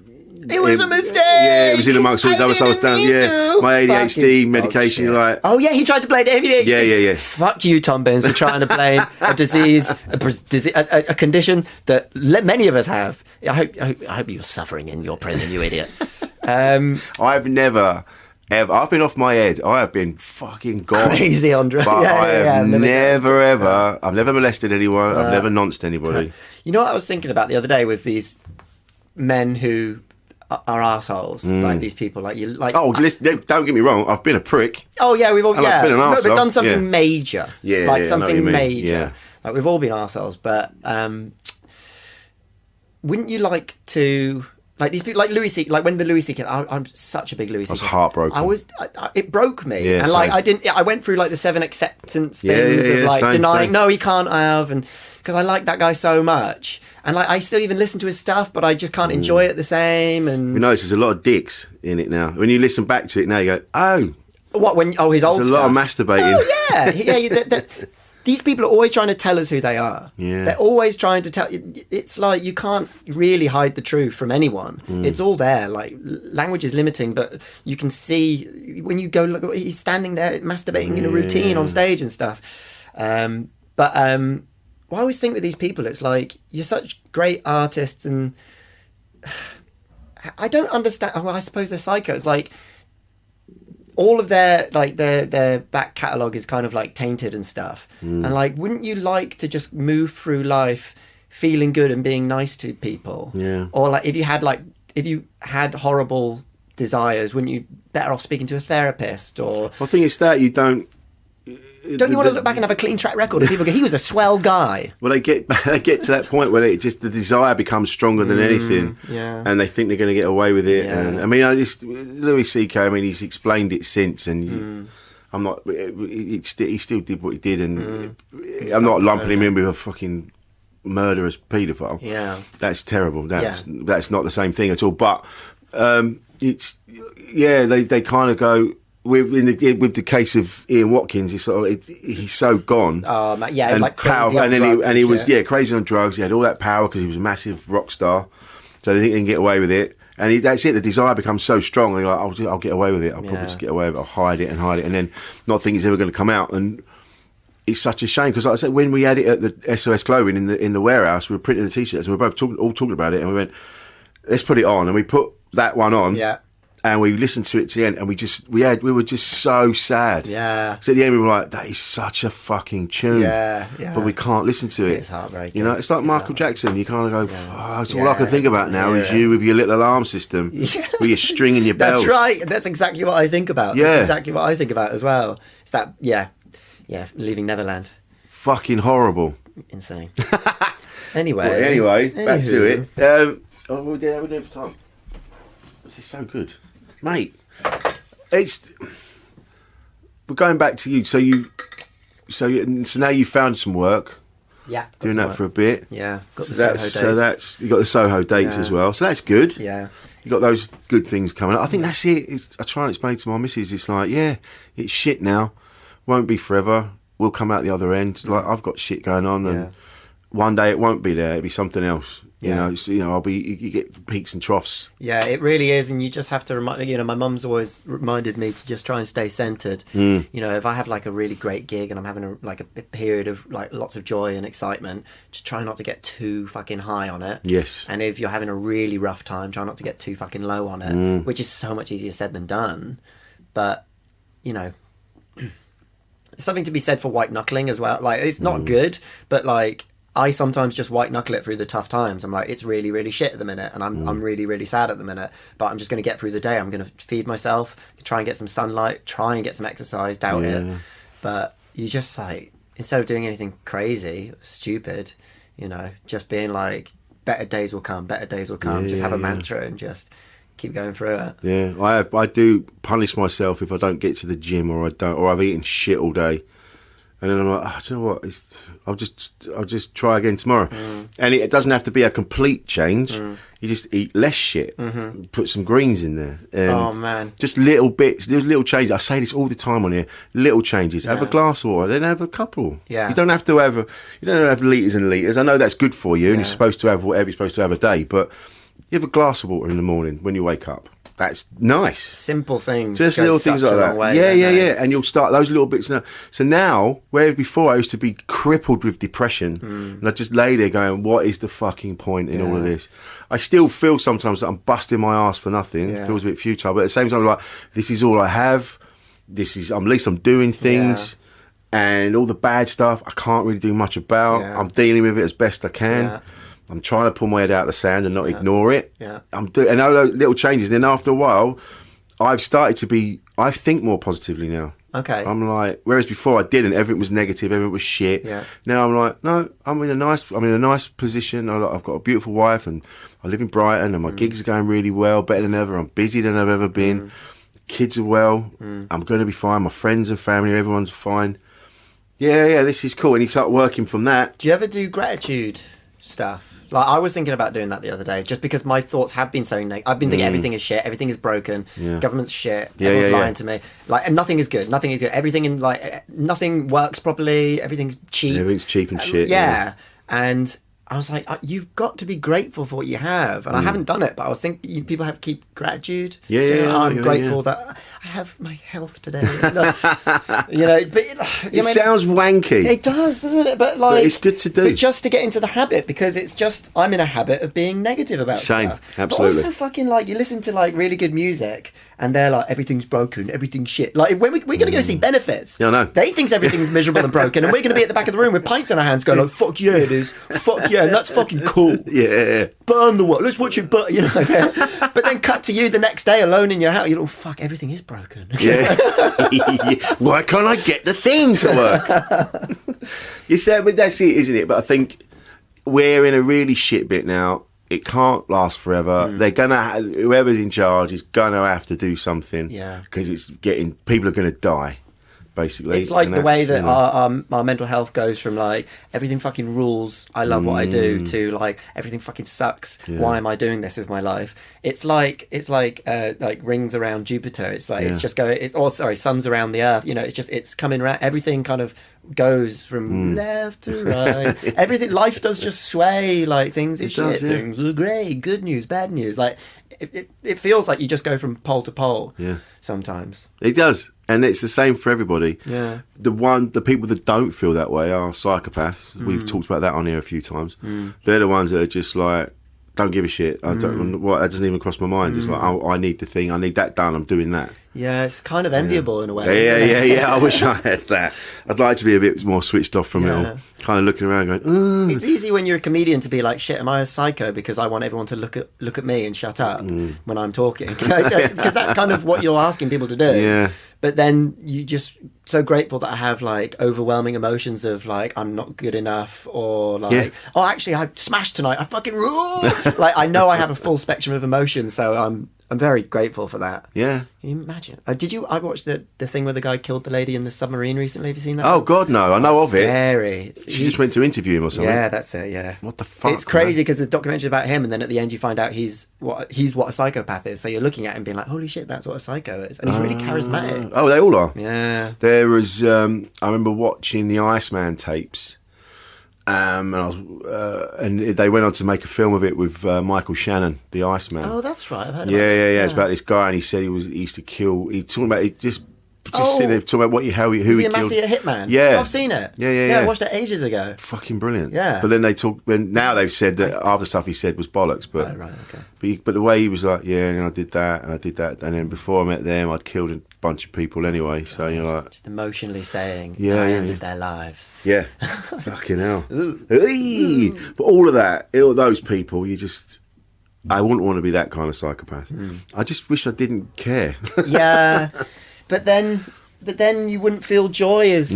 It was a mistake. Yeah, it was in amongst all the other stuff down. Yeah, my ADHD medication. You're like, oh yeah, he tried to blame ADHD. Yeah. Fuck you, Tom Binns, for trying to blame a disease, a condition that many of us have. I hope you're suffering in your prison, you idiot. I've never. I've been off my head. I have been fucking gone. Crazy, Andre. But I have never ever. I've never molested anyone. I've never nonced anybody. You know what I was thinking about the other day with these men who are assholes, like these people, like you, like. Oh, listen, don't get me wrong. I've been a prick. Oh yeah, we've all been an but arsehole. done something major. Yeah, like I know something what you mean. major. Yeah. Like we've all been assholes, but wouldn't you like to? Like these people, like Louis C. Like when the Louis C. I'm such a big Louis C. I was heartbroken. It broke me. Yeah, and like same. I went through like the 7 acceptance things of like denying. No, he can't have, and because I like that guy so much, and like I still even listen to his stuff, but I just can't enjoy it the same. And you notice there's a lot of dicks in it now. When you listen back to it now, you go, oh, what when his old there's stuff. a lot of masturbating. Oh yeah. These people are always trying to tell us who they are. Yeah. They're always trying to tell. It's like you can't really hide the truth from anyone. It's all there. Like language is limiting, but you can see when you go look. He's standing there masturbating in a routine on stage and stuff. But I always think with these people, it's like you're such great artists, and I don't understand. Well, I suppose they're psychos. Like. All of their back catalogue is kind of like tainted and stuff. And like, wouldn't you like to just move through life feeling good and being nice to people? Yeah. Or like if you had horrible desires, wouldn't you better off speaking to a therapist? Or I think it's that you don't. Don't you want to look back and have a clean track record and people go, he was a swell guy? Well, they get to that point where the desire becomes stronger than anything, and they think they're going to get away with it. Yeah. And I mean, Louis C.K. I mean, he's explained it since, and I'm not. He still did what he did, and I'm not lumping him in with a fucking murderous paedophile. Yeah, that's terrible. That's not the same thing at all. But it's they kind of go. With the case of Ian Watkins, he's so gone. Oh, and like crazy power, on drugs and he was shit. crazy on drugs. He had all that power because he was a massive rock star. So they think they can get away with it, and that's it. The desire becomes so strong. And they're like, I'll get away with it. I'll probably just get away with it. I'll hide it, and then not think it's ever going to come out. And it's such a shame because, like I said, when we had it at the SOS Clothing in the warehouse, we were printing the t-shirts, and we were both talking about it, and we went, let's put it on, and we put that one on. Yeah. And we listened to it to the end, and we were just so sad. Yeah. So at the end, we were like, "That is such a fucking tune." Yeah. But we can't listen to it. It's heartbreaking. You know, it's like Michael Jackson. You kind of go, "It's all I can think about now is you with your little alarm system, with your string and your bells." That's right. That's exactly what I think about. Yeah. That's exactly what I think about as well. It's that, leaving Neverland. Fucking horrible. Insane. Anyway, Back to it. What are we doing for time? This is so good. mate, it's. But going back to you, so now you found some work. Yeah, doing that for a bit. Yeah, got the Soho dates. So that's you got the Soho dates as well. So that's good. Yeah, you got those good things coming up. I think that's it. I try and explain to my missus. It's like, yeah, it's shit now. Won't be forever. We'll come out the other end. Like I've got shit going on, and one day it won't be there. It'll be something else. You know, I'll be. You get peaks and troughs. Yeah, it really is, and you just have to remind. You know, my mum's always reminded me to just try and stay centered. You know, if I have like a really great gig and I'm having a period of like lots of joy and excitement, just try not to get too fucking high on it. Yes. And if you're having a really rough time, try not to get too fucking low on it, which is so much easier said than done. But you know, there's something to be said for white knuckling as well. Like it's not good, but like. I sometimes just white knuckle it through the tough times. I'm like, it's really, really shit at the minute, and I'm really, really sad at the minute. But I'm just going to get through the day. I'm going to feed myself, try and get some sunlight, try and get some exercise. Doubt it, but you just like instead of doing anything crazy, stupid, you know, just being like, better days will come. Better days will come. Just have a mantra and just keep going through it. Yeah, I do punish myself if I don't get to the gym or I've eaten shit all day. And then I'm like, do you know what? I'll just try again tomorrow. And it doesn't have to be a complete change. You just eat less shit. Put some greens in there. And oh man! Just little bits, little changes. I say this all the time on here. Little changes. Have a glass of water, then have a couple. Yeah. You don't have to have litres and litres. I know that's good for you, and you're supposed to have whatever you're supposed to have a day. But you have a glass of water in the morning when you wake up. That's nice. Simple things. Just little things like that. Way, yeah. And you'll start those little bits now. So now, where before I used to be crippled with depression, and I just lay there going, what is the fucking point in all of this? I still feel sometimes that I'm busting my ass for nothing. It feels a bit futile. But at the same time, like, this is all I have. At least I'm doing things. And all the bad stuff, I can't really do much about. I'm dealing with it as best I can. I'm trying to pull my head out of the sand and not ignore it. And all those little changes. And then after a while, I think more positively now. Okay. I'm like, whereas before I didn't. Everything was negative. Everything was shit. Now I'm like, no, I'm in a nice position. I've got a beautiful wife, and I live in Brighton, and my gigs are going really well, better than ever. I'm busy than I've ever been. Kids are well. I'm going to be fine. My friends and family, everyone's fine. Yeah, this is cool. And you start working from that. Do you ever do gratitude stuff? Like, I was thinking about doing that the other day, just because my thoughts have been so negative. I've been thinking everything is shit, everything is broken, government's shit, everyone's lying to me. Like, and nothing is good. Everything in like nothing works properly. Everything's cheap. Everything's cheap and shit. And I was like, you've got to be grateful for what you have. And I haven't done it, but I was thinking people have to keep gratitude. I'm grateful that I have my health today. You know, but it sounds wanky. It does, doesn't it? But like, it's good to do. But just to get into the habit, because it's just, I'm in a habit of being negative about stuff. Absolutely. But also fucking like, you listen to like really good music and they're like, everything's broken, everything's shit. Like, when we're going to go see Benefits. Yeah, I know. They think everything's miserable and broken, and we're going to be at the back of the room with pints in our hands going like, fuck yeah it is, fuck yeah, that's fucking cool. Burn the world, let's watch it burn, you know. But then cut to you the next day alone in your house, you're like, oh fuck, everything is broken. Why can't I get the thing to work? You said, but that's it, isn't it? But I think we're in a really shit bit now. It can't last forever. They're gonna, whoever's in charge is gonna have to do something. Because people are gonna die. Basically, it's like the way that our mental health goes from like everything fucking rules, I love what I do, to like everything fucking sucks. Why am I doing this with my life? It's like rings around Jupiter. It's like it's just going. Suns around the Earth. You know, it's coming around. Everything kind of goes from left to right. Everything, life does just sway. Like things are shit, things are great, good news, bad news. Like it feels like you just go from pole to pole. Sometimes it does. And it's the same for everybody. Yeah. The people that don't feel that way are psychopaths. We've talked about that on here a few times. They're the ones that are just like, don't give a shit. That doesn't even cross my mind. It's like, I need the thing. I need that done. I'm doing that. Yeah, it's kind of enviable in a way. Yeah. I wish I had that. I'd like to be a bit more switched off from it all. Kind of looking around going, ugh. It's easy when you're a comedian to be like, shit, am I a psycho? Because I want everyone to look at me and shut up when I'm talking. Because that's kind of what you're asking people to do. Yeah. But then you just so grateful that I have like overwhelming emotions of like, I'm not good enough, or like, oh, actually I smashed tonight, I fucking rule. Like, I know I have a full spectrum of emotions, so I'm very grateful for that. Yeah. Can you imagine? I watched the thing where the guy killed the lady in the submarine recently. Have you seen that? Oh, God, no. I know of it. Scary. She just went to interview him or something. Yeah, that's it, yeah. What the fuck? It's crazy because the documentary's about him, and then at the end you find out he's what a psychopath is. So you're looking at him being like, holy shit, that's what a psycho is. And he's really charismatic. Oh, they all are. Yeah. There was, I remember watching the Iceman tapes. And they went on to make a film of it with Michael Shannon, the Iceman. Oh, that's right. I've heard about Yeah. It's about this guy, and he said he used to kill. He talking about it just sitting there talking about who was he he a killed. mafia hitman? Yeah, I've seen it. Yeah. I watched it ages ago. Fucking brilliant. Yeah. But then now they've said that half the stuff he said was bollocks. But right, okay. But the way he was like, yeah, and I did that, and then before I met them, I'd killed a bunch of people anyway. So you're like, just emotionally saying, yeah, I ended their lives. Yeah, fucking hell. But all of that, all those people, I wouldn't want to be that kind of psychopath. I just wish I didn't care. Yeah, but then you wouldn't feel joy as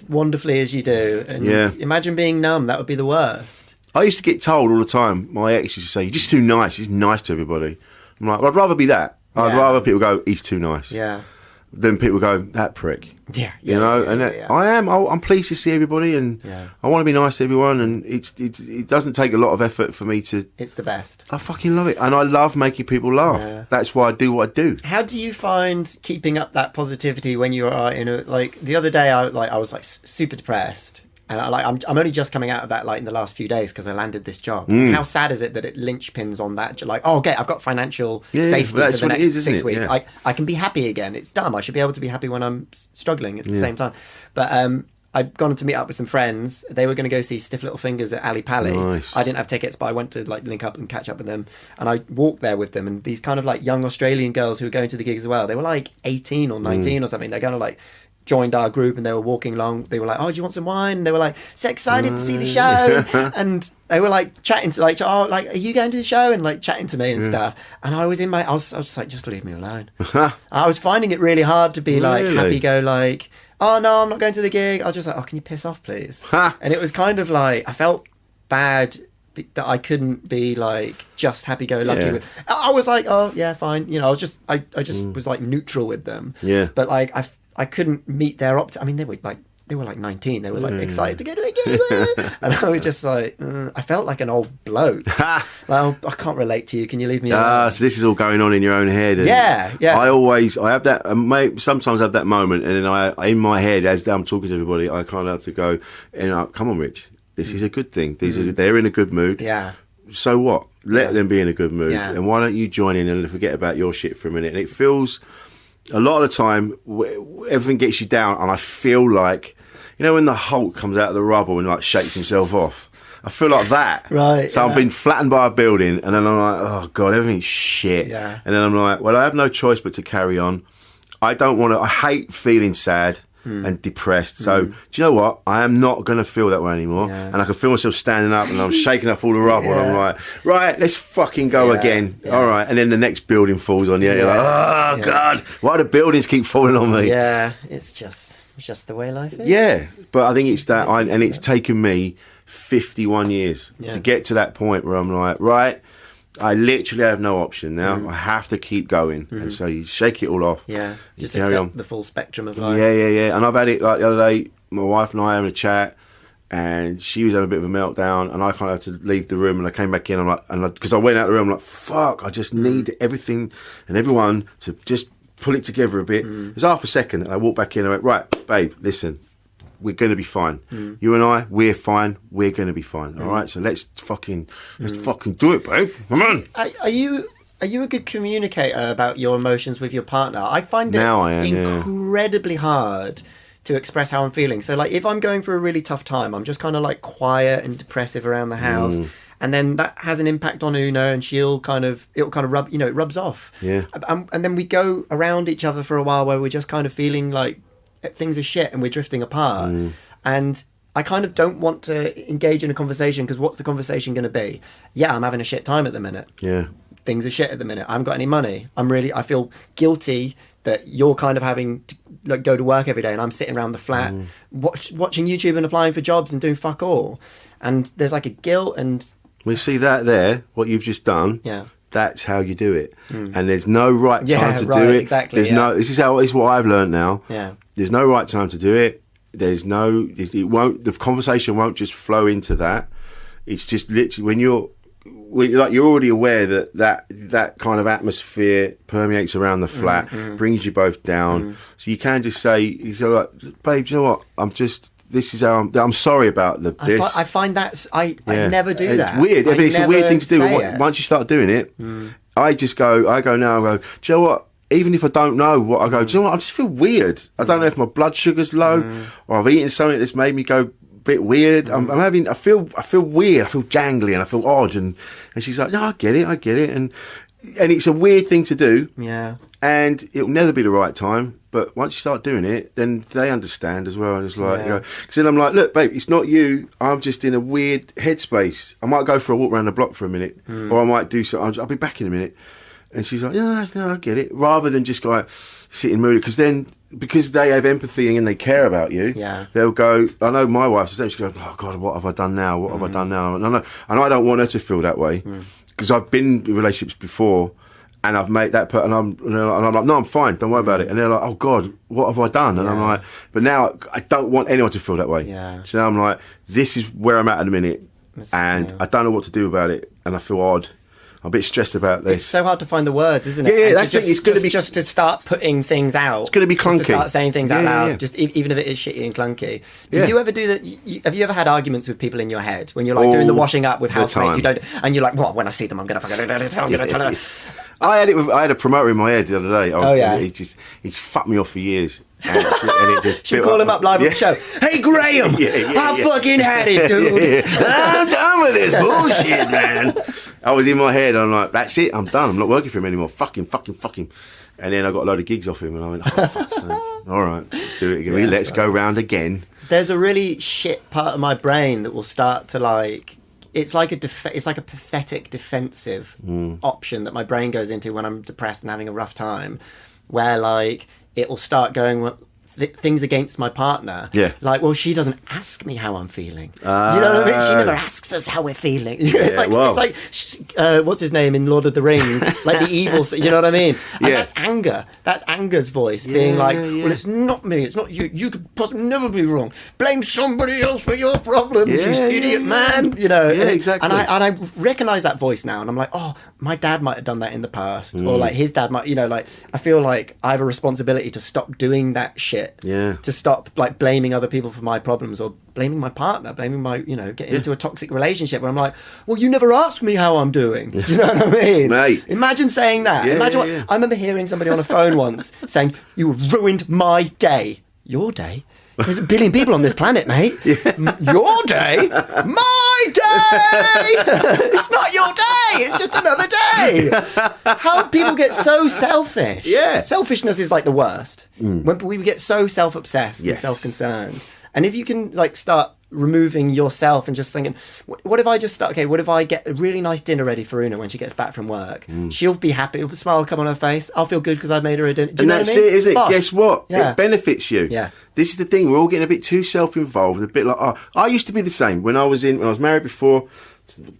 wonderfully as you do. And imagine being numb. That would be the worst. I used to get told all the time, my ex used to say, you're just too nice. He's nice to everybody. I'm like, I'd rather be that. I'd rather people go, he's too nice. Yeah. Then people go, that prick. Yeah. I'm pleased to see everybody, and I want to be nice to everyone, and it doesn't take a lot of effort for me to. It's the best. I fucking love it, and I love making people laugh. Yeah. That's why I do what I do. How do you find keeping up that positivity when you are in the other day? I was super depressed. And I'm only just coming out of that in the last few days because I landed this job. How sad is it that it linchpins on that? Okay, I've got financial safety for the next 6 weeks. Yeah. I can be happy again. It's dumb. I should be able to be happy when I'm struggling at the same time. But I'd gone to meet up with some friends. They were going to go see Stiff Little Fingers at Ali Pali. Nice. I didn't have tickets, but I went to link up and catch up with them. And I walked there with them. And these kind of young Australian girls who were going to the gig as well. They were 18 or 19 or something. They're kind of joined our group, and they were walking along. They were like, "Oh, do you want some wine?" And they were like, "So excited to see the show!" And they were chatting to "Oh, are you going to the show?" And chatting to me and stuff. And I was I was just like, "Just leave me alone." I was finding it really hard to be happy go "Oh no, I'm not going to the gig." I was just like, "Oh, can you piss off, please?" And it was kind of I felt bad that I couldn't be just happy go lucky with. I was like, "Oh yeah, fine." I was just was neutral with them. Yeah. But I couldn't meet their I mean, they were 19. They were excited to go to a gig, and I was just I felt like an old bloke. I can't relate to you. Can you leave me alone? So this is all going on in your own head. And yeah. I have that. Sometimes I have that moment, and then in my head, as I'm talking to everybody, I kind of have to go, come on, Rich. This is a good thing. They're in a good mood. Yeah. So what? Let them be in a good mood, and why don't you join in and forget about your shit for a minute? And it feels. A lot of the time, everything gets you down, and I feel like, when the Hulk comes out of the rubble and shakes himself off. I feel like that. Right. So I've been flattened by a building, and then I'm like, oh God, everything's shit. Yeah. And then I'm like, well, I have no choice but to carry on. I don't want to. I hate feeling sad and depressed. So do you know what? I am not going to feel that way anymore. Yeah. And I can feel myself standing up, and I'm shaking off all the rubble, and I'm like, right, let's fucking go again. Yeah. All right. And then the next building falls on you. You're like, oh God, why do buildings keep falling on me? Yeah, it's just the way life is. Yeah, but I think it's that, and it's taken me 51 years to get to that point where I'm like, right, I literally have no option now. I have to keep going. And so you shake it all off. Yeah, just accept the full spectrum of life. Yeah. And I've had it the other day, my wife and I having a chat, and she was having a bit of a meltdown, and I kind of had to leave the room, and I came back in, because I went out of the room, I'm like, fuck, I just need everything and everyone to just pull it together a bit. It was half a second, and I walked back in, and I went, right, babe, listen, we're going to be fine. You and I, we're fine. We're going to be fine. All right. So let's fucking do it, babe. Come on. Are you a good communicator about your emotions with your partner? I find it incredibly hard to express how I'm feeling. So if I'm going through a really tough time, I'm just kind of quiet and depressive around the house. And then that has an impact on Una, and it'll kind of rub, it rubs off. Yeah. And then we go around each other for a while where we're just kind of feeling like things are shit and we're drifting apart. And I kind of don't want to engage in a conversation, because what's the conversation going to be? Yeah, I'm having a shit time at the minute. Yeah. Things are shit at the minute. I haven't got any money. I feel guilty that you're kind of having to go to work every day, and I'm sitting around the flat watching YouTube and applying for jobs and doing fuck all. And there's a guilt, and we see that there, what you've just done. Yeah. That's how you do it. And there's no right time to do it. Exactly. This is what I've learned now. Yeah. There's no right time to do it. There's no, it won't, the conversation won't just flow into that. It's just literally when you're already aware that kind of atmosphere permeates around the flat, brings you both down. So you can just say, you go like, babe, you know what? This is how I'm sorry about this. I find that I never do that. It's weird. It's a weird thing to do. Once you start doing it, I go now. Do you know what? Even if I don't know what I go, do you know what? I just feel weird. I don't know if my blood sugar's low or I've eaten something that's made me go a bit weird. I feel weird. I feel jangly and I feel odd. And she's like, no, I get it. And it's a weird thing to do. Yeah. And it'll never be the right time. But once you start doing it, then they understand as well. And it's like, because then I'm like, look, babe, it's not you. I'm just in a weird headspace. I might go for a walk around the block for a minute, or I might do something. I'll be back in a minute. And she's like, no, I get it. Rather than just go sitting moody, because they have empathy and they care about you. Yeah. They'll go. I know my wife's the same. She goes, oh God, what have I done now? What have I done now? And I don't want her to feel that way because I've been in relationships before. And I've made that, and I'm like, no, I'm fine. Don't worry about it. And they're like, oh God, what have I done? And I'm like, but now I don't want anyone to feel that way. Yeah. So now I'm like, this is where I'm at the minute, and I don't know what to do about it, and I feel odd. I'm a bit stressed about this. It's so hard to find the words, isn't it? Yeah, that's it's going to be just to start putting things out. It's going to be clunky. Just to start saying things out loud, just even if it is shitty and clunky. Do you ever do that? Have you ever had arguments with people in your head when you're like doing the washing up with housemates? You don't, and you're like, well, when I see them, I'm gonna tell them. I had a promoter in my head the other day. He's fucked me off for years. And it just should call him up live on the show. Hey Graham, I fucking had it, dude. I'm done with this bullshit, man. I was in my head. I'm like, that's it. I'm done. I'm not working for him anymore. Fuck him. And then I got a load of gigs off him, and I went, oh, fuck's sake. All right, do it again. Let's go round again. There's a really shit part of my brain that will start to like. It's like a pathetic defensive option that my brain goes into when I'm depressed and having a rough time, where like it will start going things against my partner. Yeah. Like, well, she doesn't ask me how I'm feeling. You know what I mean? She never asks us how we're feeling. It's like what's his name in Lord of the Rings? Like the evil, you know what I mean? And that's anger. That's anger's voice being like, well, it's not me. It's not you. You could possibly never be wrong. Blame somebody else for your problems, you idiot man. You know? Yeah, exactly. And I recognise that voice now, and I'm like, oh, my dad might have done that in the past, or like his dad might, you know, like I feel like I have a responsibility to stop doing that shit. Yeah. To stop like blaming other people for my problems or blaming my partner, blaming my, you know, getting into a toxic relationship where I'm like, well, you never asked me how I'm doing. Do you know what I mean? Mate. Imagine saying that. I remember hearing somebody on a phone once saying, you ruined my day. Your day? There's a billion people on this planet, mate. Your day? My day! It's not your day. It's just another day. How people get so selfish. Yeah. Selfishness is like the worst. When we get so self-obsessed and self-concerned. And if you can like start removing yourself and just thinking, what if I just start, what if I get a really nice dinner ready for Una when she gets back from work? She'll be happy, a smile will come on her face, I'll feel good because I've made her a dinner. And that's it, isn't it? Guess what? Yeah. It benefits you. Yeah. This is the thing, we're all getting a bit too self-involved, a bit like, I used to be the same when I was married before.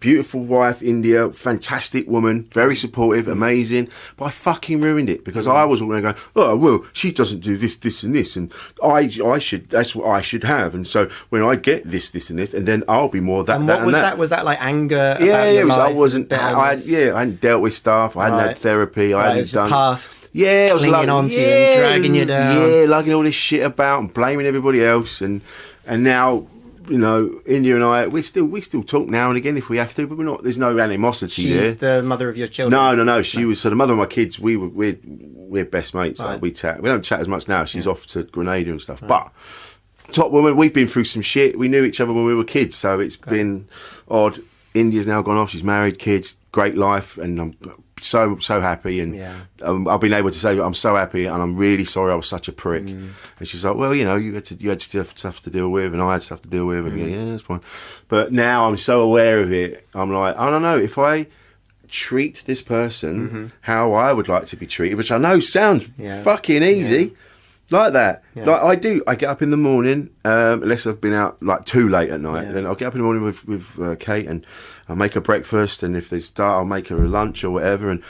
Beautiful wife, India, fantastic woman, very supportive, amazing. But I fucking ruined it because I was all going to go, oh well, she doesn't do this, this, and this, and I should. That's what I should have. And so when I get this, this, and this, and then I'll be more that. And what was that? Was that like anger? Yeah, about your life? I wasn't. I hadn't dealt with stuff. I hadn't had therapy. I hadn't done past. Yeah, I was clinging on to you and dragging you down. Yeah, lugging all this shit about and blaming everybody else, and now. You know, India and I, we still talk now and again if we have to, but we're not. There's no animosity there. She's the mother of your children. No. She was the mother of my kids. We're best mates. Right. Like, we chat. We don't chat as much now. She's off to Grenada and stuff. Right. But top woman, we've been through some shit. We knew each other when we were kids, so it's been odd. India's now gone off. She's married, kids, great life, and I'm so happy. And I've been able to say I'm so happy, and I'm really sorry I was such a prick. And she's like, well, you know, you had stuff to deal with, and I had stuff to deal with, and yeah, that's fine. But now I'm so aware of it. I'm like, I don't know if I treat this person how I would like to be treated, which I know sounds fucking easy. Like that. Like I do. I get up in the morning, unless I've been out like too late at night. Then I'll get up in the morning with Kate, and I'll make her breakfast. And if there's start, I'll make her a lunch or whatever. And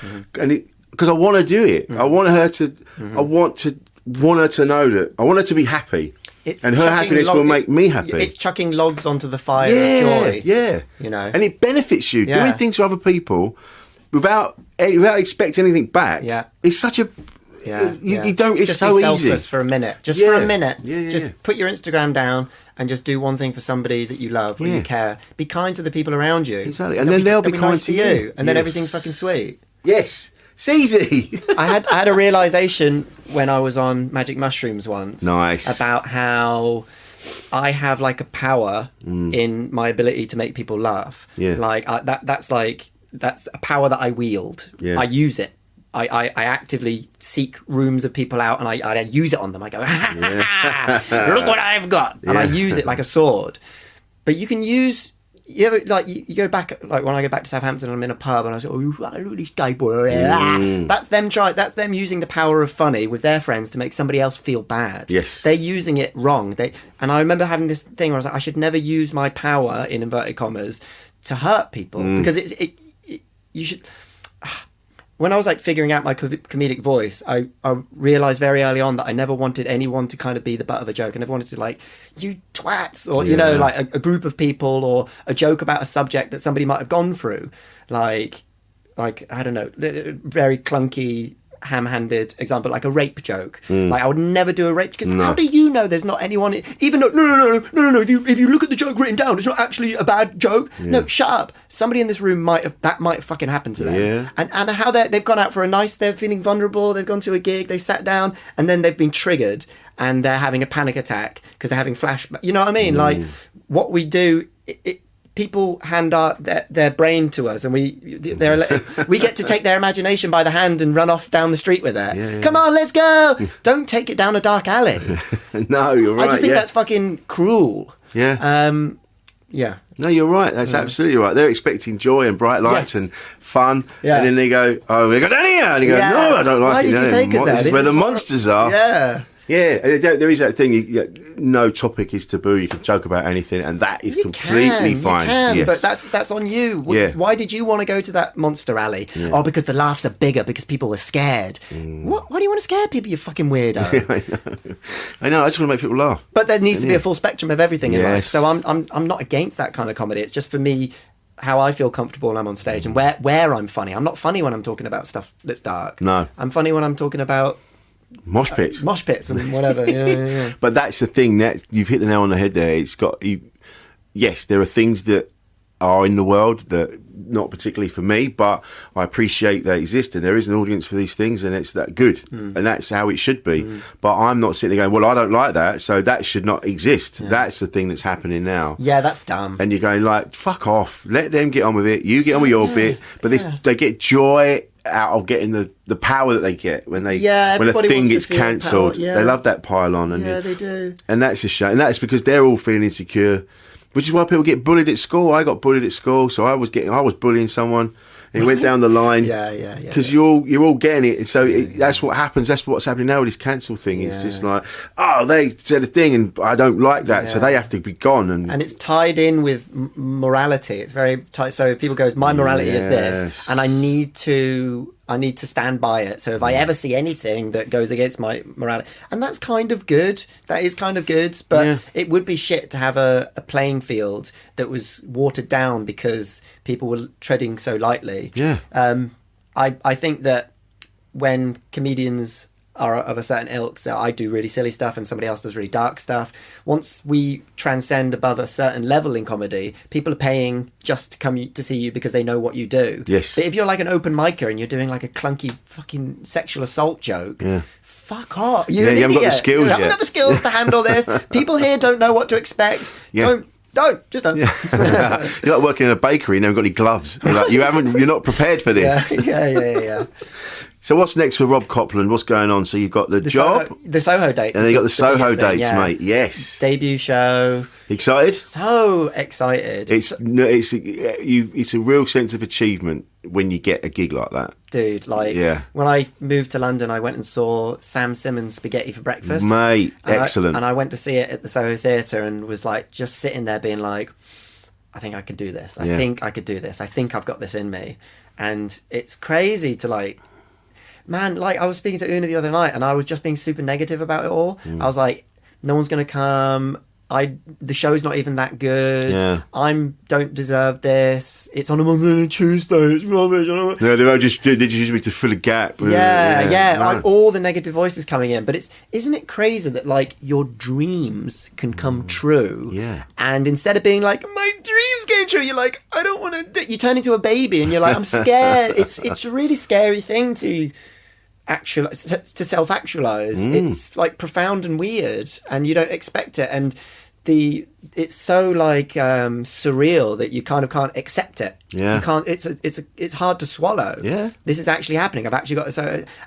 because I want to do it, I want her to. I want her to know that I want her to be happy. And her happiness will make me happy. It's chucking logs onto the fire of joy. Yeah. You know, and it benefits you doing things for other people without expecting anything back. Yeah, it's such a. You don't. It's just so be selfless easy for a minute. For a minute. Just put your Instagram down and just do one thing for somebody that you love, or you care. Be kind to the people around you. Exactly, and then they'll be kind nice to you, and then everything's fucking sweet. Yes. It's easy. I had a realization when I was on Magic Mushrooms once. Nice. About how I have like a power in my ability to make people laugh. Yeah. Like that's a power that I wield. Yeah. I use it. I actively seek rooms of people out, and I use it on them. I go, look what I've got, and I use it like a sword. But you can use. You ever you go back when I go back to Southampton, I'm in a pub and I say, look at this type of That's them using the power of funny with their friends to make somebody else feel bad. Yes, they're using it wrong. And I remember having this thing where I was like, I should never use my power in inverted commas to hurt people because you should. When I was like figuring out my comedic voice, I realized very early on that I never wanted anyone to kind of be the butt of a joke. I never wanted to like, you twats, or, you know, like a group of people, or a joke about a subject that somebody might have gone through. Like I don't know, very clunky, ham-handed example, like a rape joke. Like I would never do a rape, because how do you know there's not anyone, even though no, if you look at the joke written down, it's not actually a bad joke. No, shut up. Somebody in this room might have fucking happened to them. And how they've gone out for they're feeling vulnerable, they've gone to a gig, they sat down, and then they've been triggered and they're having a panic attack because they're having flashbacks. You know what I mean? Like what we do, people hand their brain to us, and we get to take their imagination by the hand and run off down the street with it. Come on, let's go. Don't take it down a dark alley. No, you're right. I just think that's fucking cruel. Yeah. No, you're right. That's absolutely right. They're expecting joy and bright lights and fun, and then they go, we go down here, and he goes, no, I don't like it. Why did you take us there? This is where the monsters are. Yeah, there is that thing. No topic is taboo. You can joke about anything, and that is completely fine. You can, but that's on you. Why did you want to go to that monster alley? Oh, because the laughs are bigger, because people were scared. Why do you want to scare people, you fucking weirdo? I know. I just want to make people laugh. But there needs to be a full spectrum of everything in life. So I'm not against that kind of comedy. It's just, for me, how I feel comfortable when I'm on stage, and where I'm funny. I'm not funny when I'm talking about stuff that's dark. No, I'm funny when I'm talking about mosh pits and whatever. Yeah. But that's the thing, that you've hit the nail on the head there. It's got yes, there are things that are in the world that not particularly for me, but I appreciate they exist, and there is an audience for these things, and it's that good, and that's how it should be. But I'm not sitting there going, well, I don't like that, so that should not exist. That's the thing that's happening now. Yeah, that's dumb. And you're going like, fuck off, let them get on with it, you get on with your bit. But they get joy out of getting the power that they get when a thing gets cancelled. They love that pile-on, and they do, and that's a shame, and that's because they're all feeling insecure, which is why people get bullied at school. I got bullied at school, so I was bullying someone, and it went down the line. Because you're all getting it, and so that's what happens. That's what's happening now with this cancel thing. It's just like, they said a thing, and I don't like that, so they have to be gone. And it's tied in with morality. It's very tight. So people go, my morality is this, and I need to stand by it. So if I ever see anything that goes against my morality, and that's kind of good. That is kind of good, but it would be shit to have a playing field that was watered down because people were treading so lightly. I think that when comedians are of a certain ilk, so I do really silly stuff and somebody else does really dark stuff, once we transcend above a certain level in comedy, people are paying just to come to see you because they know what you do. Yes. But if you're like an open micer and you're doing like a clunky fucking sexual assault joke, fuck off. You haven't got the skills yet. You haven't got the skills to handle this. People here don't know what to expect. Don't. You're like working in a bakery and you haven't got any gloves. You're not prepared for this. Yeah. So what's next for Rob Copland? What's going on? So you've got the job, the Soho dates, and then you got the Soho biggest thing, dates, mate. Yes, debut show. Excited? So excited! It's a real sense of achievement when you get a gig like that, dude. Like, when I moved to London, I went and saw Sam Simmons' Spaghetti for Breakfast, mate. Excellent. And I went to see it at the Soho Theatre and was like, just sitting there being like, I think I could do this. I think I could do this. I think I've got this in me, and it's crazy to like. Man, like I was speaking to Una the other night and I was just being super negative about it all. I was like, no one's going to come. The show's not even that good. Yeah. Don't deserve this. It's on a Monday and a Tuesday. It's rubbish. No, they just use me to fill a gap. Yeah. Like all the negative voices coming in. But isn't it crazy that like your dreams can come true? Yeah. And instead of being like, my dreams came true, you're like, I don't want to. You turn into a baby and you're like, I'm scared. It's a really scary thing to self-actualize. It's like profound and weird, and you don't expect it, and it's so like surreal that you kind of can't accept it. You can't. It's hard to swallow. Yeah, this is actually happening. I've actually got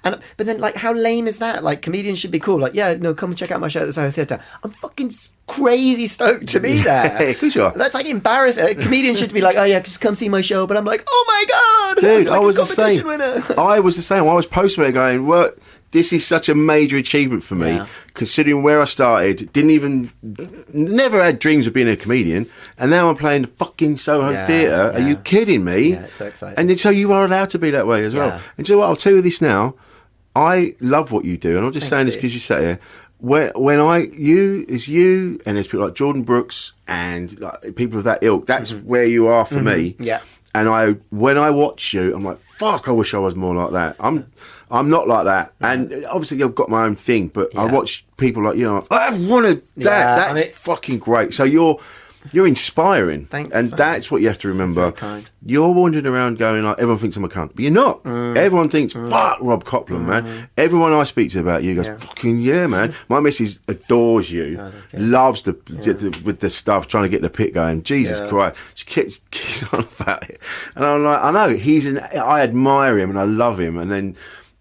but then like how lame is that? Like comedians should be cool. Like come and check out my show at the Soho Theatre. I'm fucking crazy stoked to be there. Of course you are. That's like embarrassing. Comedians should be like, oh yeah, just come see my show. But I'm like, oh my god, dude, like I was the same. I was the same. I was posting it going, what? This is such a major achievement for me, considering where I started. Never had dreams of being a comedian, and now I'm playing the fucking Soho Theatre. Are you kidding me? Yeah, it's so exciting. And then, so you are allowed to be that way as well. And you know what? I'll tell you this now. I love what you do, and I'm not just saying this because you sat here. It's you, and there's people like Jordan Brooks and like people of that ilk. That's where you are for me. Yeah. And when I watch you, I'm like, fuck, I wish I was more like that. I'm not like that. And obviously I've got my own thing, but I watch people like, I wanted that. That's fucking great. So you're inspiring. Thanks. And that's what you have to remember. That's very kind. You're wandering around going like, everyone thinks I'm a cunt. But you're not. Everyone thinks, fuck Rob Copland, man. Everyone I speak to about you goes, fucking yeah, man. My missus adores you. Loves with the stuff, trying to get the pit going. Jesus Christ. She keeps on about it. And I'm like, I know, I admire him and I love him. And then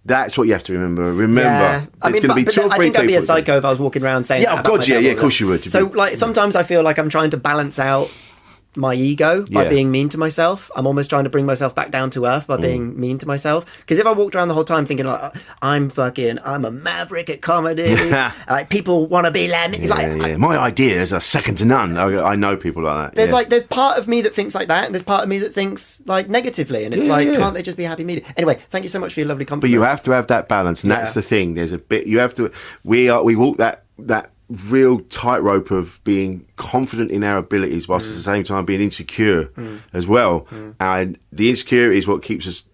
that's what you have to remember. There's going to be 2 or 3 people. I think I'd be a psycho if I was walking around saying of course, of course you would. So, like, sometimes I feel like I'm trying to balance out my ego by being mean to myself. I'm almost trying to bring myself back down to earth by being mean to myself. Because if I walked around the whole time thinking like I'm a maverick at comedy, like people want to be my ideas are second to none. I know people like that. There's part of me that thinks like that, and there's part of me that thinks like negatively, and it's can't they just be happy medium? Anyway, thank you so much for your lovely compliments. But you have to have that balance, and that's the thing. There's a bit you have to. We walk that real tightrope of being confident in our abilities whilst at the same time being insecure as well. And the insecurity is what keeps us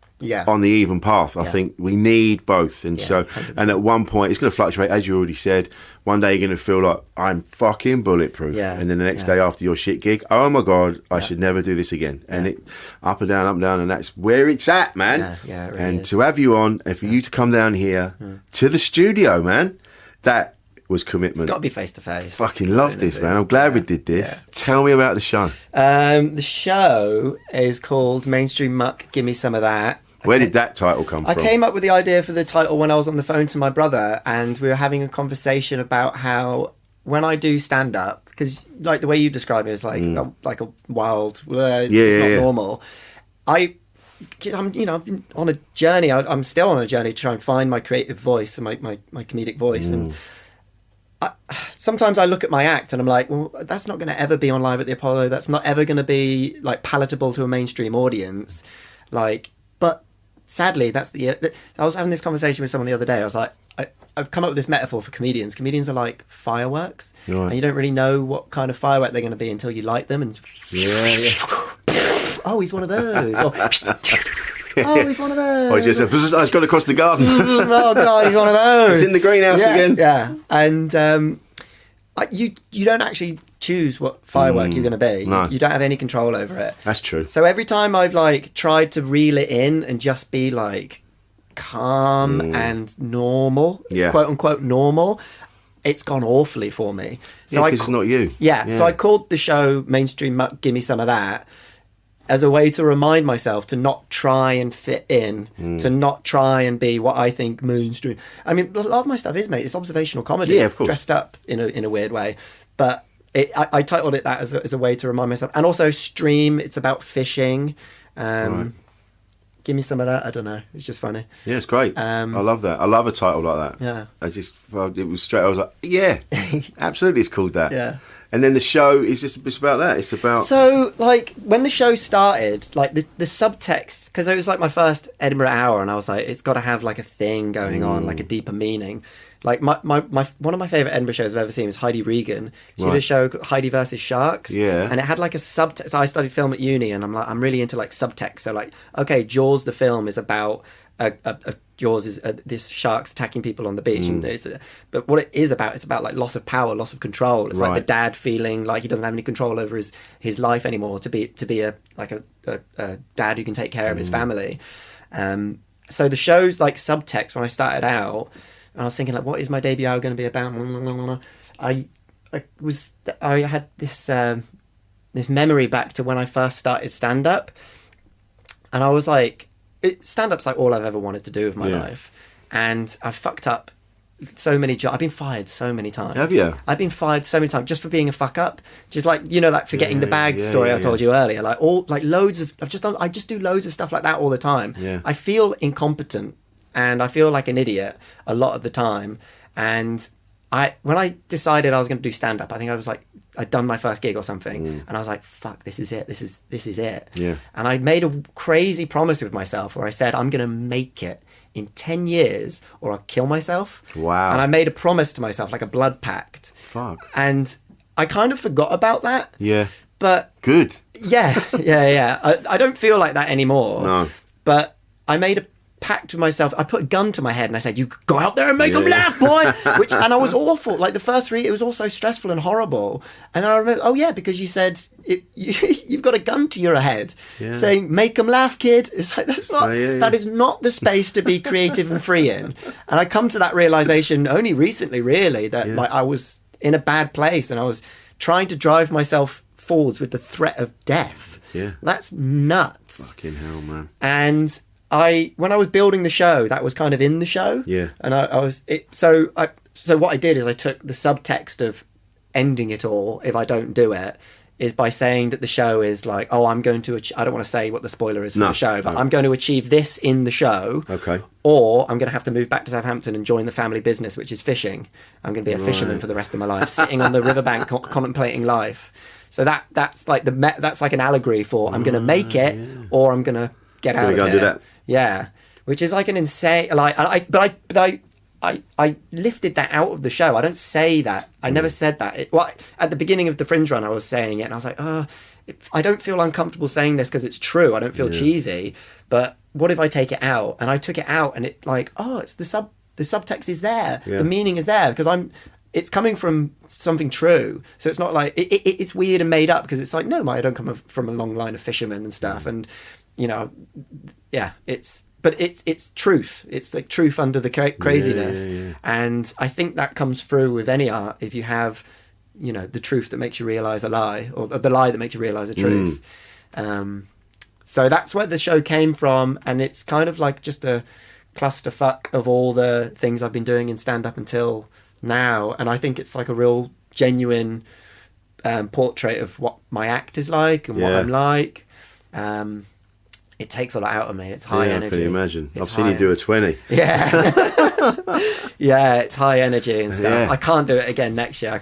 on the even path. I think we need both. And 100%. And at one point it's going to fluctuate, as you already said. One day you're going to feel like I'm fucking bulletproof, and then the next day after your shit gig, oh my god, I should never do this again. And it up and down, and that's where it's at, man. It really and is. to have you on and for you to come down here to the studio, man, that was commitment. It's got to be face to face. Fucking love this, man. I'm glad we did this. Tell me about the show. The show is called Mainstream Muck, Gimme Some of That. Where did that title come from? I came up with the idea for the title when I was on the phone to my brother, and we were having a conversation about how when I do stand up, because like the way you describe it is like a wild, it's not normal. I'm been on a journey. I'm still on a journey to try and find my creative voice and my comedic voice. And sometimes I look at my act and I'm like, well, that's not going to ever be on Live at the Apollo. That's not ever going to be like palatable to a mainstream audience. Like, but sadly, I was having this conversation with someone the other day. I was like, I've come up with this metaphor for comedians. Comedians are like fireworks, and you don't really know what kind of firework they're going to be until you light them. And oh, he's one of those. Oh, he's one of those. Oh, it's gone across the garden. Oh God, he's one of those. He's in the greenhouse again. Yeah, and you don't actually choose what firework you're going to be. No. You don't have any control over it. That's true. So every time I've like tried to reel it in and just be like calm and normal, quote unquote normal, it's gone awfully for me. So because it's not you. Yeah, so I called the show Mainstream Muck, Gimme Some of That. as a way to remind myself to not try and fit in, to not try and be what I think mainstream. I mean, a lot of my stuff is, mate, it's observational comedy, Yeah, of course. dressed up in a weird way. But I titled it that as a way to remind myself. And also Stream, it's about fishing. Right. Give me some of that. I don't know. It's just funny. Yeah, it's great. I love that. I love a title like that. Yeah. It was straight. I was like, yeah, absolutely, it's called that. Yeah. And then the show is it's about that. It's about. So, like, when the show started, like, the subtext, because it was, like, my first Edinburgh Hour, and I was like, it's got to have, like, a thing going on, like, a deeper meaning. Like, my one of my favourite Edinburgh shows I've ever seen was Heidi Regan. She did a show called Heidi versus Sharks. Yeah. And it had, like, a subtext. So I studied film at uni, and I'm really into, like, subtext. So, like, okay, Jaws, the film, is about... Jaws is this sharks attacking people on the beach, and but what it is about, it's about like loss of power, loss of control. It's like the dad feeling like he doesn't have any control over his life anymore. To be a dad who can take care of his family. So the show's like subtext. When I started out, and I was thinking like, what is my debut hour going to be about? I had this memory back to when I first started stand up, and I was like. Stand-up's like all I've ever wanted to do with my life, and I've fucked up so many jobs. I've been fired so many times. Have you? I've been fired so many times just for being a fuck up. Just like, you know, like forgetting the bag story I told you earlier. Like loads of I just do loads of stuff like that all the time. Yeah. I feel incompetent and I feel like an idiot a lot of the time. And when I decided I was going to do stand-up, I think I was like, I'd done my first gig or something, and I was like, fuck, this is it. This is it. Yeah. And I made a crazy promise with myself where I said, I'm going to make it in 10 years or I'll kill myself. Wow. And I made a promise to myself, like a blood pact. Fuck. And I kind of forgot about that. Yeah. But... Good. Yeah. I don't feel like that anymore. No. But I made a pact with myself. I put a gun to my head and I said, you go out there and make them laugh, boy. And I was awful. Like the first three, it was all so stressful and horrible. And then I remember, oh yeah, because you said you've got a gun to your head saying, make them laugh, kid. It's like, that is not the space to be creative and free in. And I come to that realization only recently, really, that like I was in a bad place and I was trying to drive myself forwards with the threat of death. Yeah. That's nuts. Fucking hell, man. And when I was building the show, that was kind of in the show. Yeah. And so what I did is I took the subtext of ending it all if I don't do it is by saying that the show is like, oh, I'm going to, I don't want to say what the spoiler is for the show, but I'm going to achieve this in the show. Okay. Or I'm going to have to move back to Southampton and join the family business, which is fishing. I'm going to be a fisherman for the rest of my life, sitting on the riverbank contemplating life. So that's like that's like an allegory for I'm going to make it or I'm going to get out of here. Do that. Yeah, which is like an insane I lifted that out of the show. I don't say that. I never said that. At the beginning of the Fringe run, I was saying it, and I was like, I don't feel uncomfortable saying this because it's true. I don't feel cheesy. But what if I take it out? And I took it out, and it like, it's the subtext is there. Yeah. The meaning is there because it's coming from something true. So it's not like it's weird and made up because it's like, no, I don't come from a long line of fishermen and stuff, and but it's truth. It's like truth under the craziness. Yeah. And I think that comes through with any art. If you have, the truth that makes you realize a lie, or the lie that makes you realize a truth. So that's where the show came from. And it's kind of like just a clusterfuck of all the things I've been doing in stand-up until now. And I think it's like a real genuine portrait of what my act is like and what I'm like. It takes a lot out of me. It's high energy. I can imagine. I've seen you do a 20. Yeah. Yeah, it's high energy and stuff. Yeah. I can't do it again next year.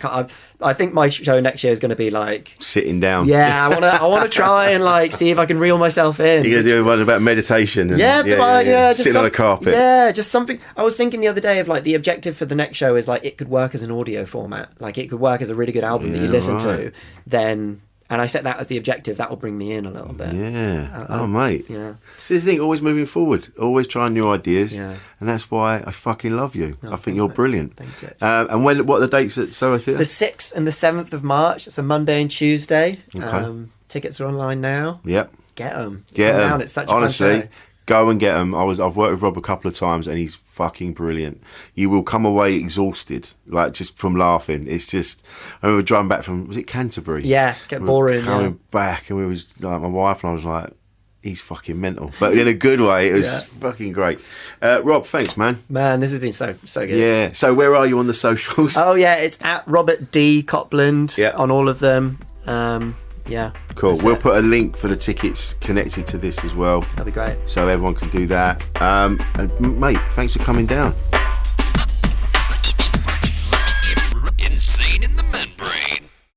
I think my show next year is going to be like... sitting down. Yeah, I want to try and like see if I can reel myself in. You're going to do one about meditation. And, just sitting on a carpet. Yeah, just something... I was thinking the other day of like the objective for the next show is like it could work as an audio format. Like it could work as a really good album that you listen to. Then... And I set that as the objective. That will bring me in a little bit. Yeah. Mate. Yeah. So this thing, always moving forward, always trying new ideas. Yeah. And that's why I fucking love you. I think you're brilliant. Thanks, Rich. And what are the dates at Soho Theatre? It's the 6th and the 7th of March. It's a Monday and Tuesday. Okay. Tickets are online now. Yep. Get them. Get them. It's such a fun show. Go and get them. I've worked with Rob a couple of times, and he's fucking brilliant. You will come away exhausted, like just from laughing. It's just. I remember driving back from, was it Canterbury? Yeah, boring. Coming back, and we was like, my wife and I was like, he's fucking mental, but in a good way. It was fucking great. Rob, thanks, man. Man, this has been so good. Yeah. So where are you on the socials? Oh yeah, it's at Robert D Copland on all of them. Yeah. Cool. We'll put a link for the tickets connected to this as well. That'd be great. So everyone can do that. And mate, thanks for coming down.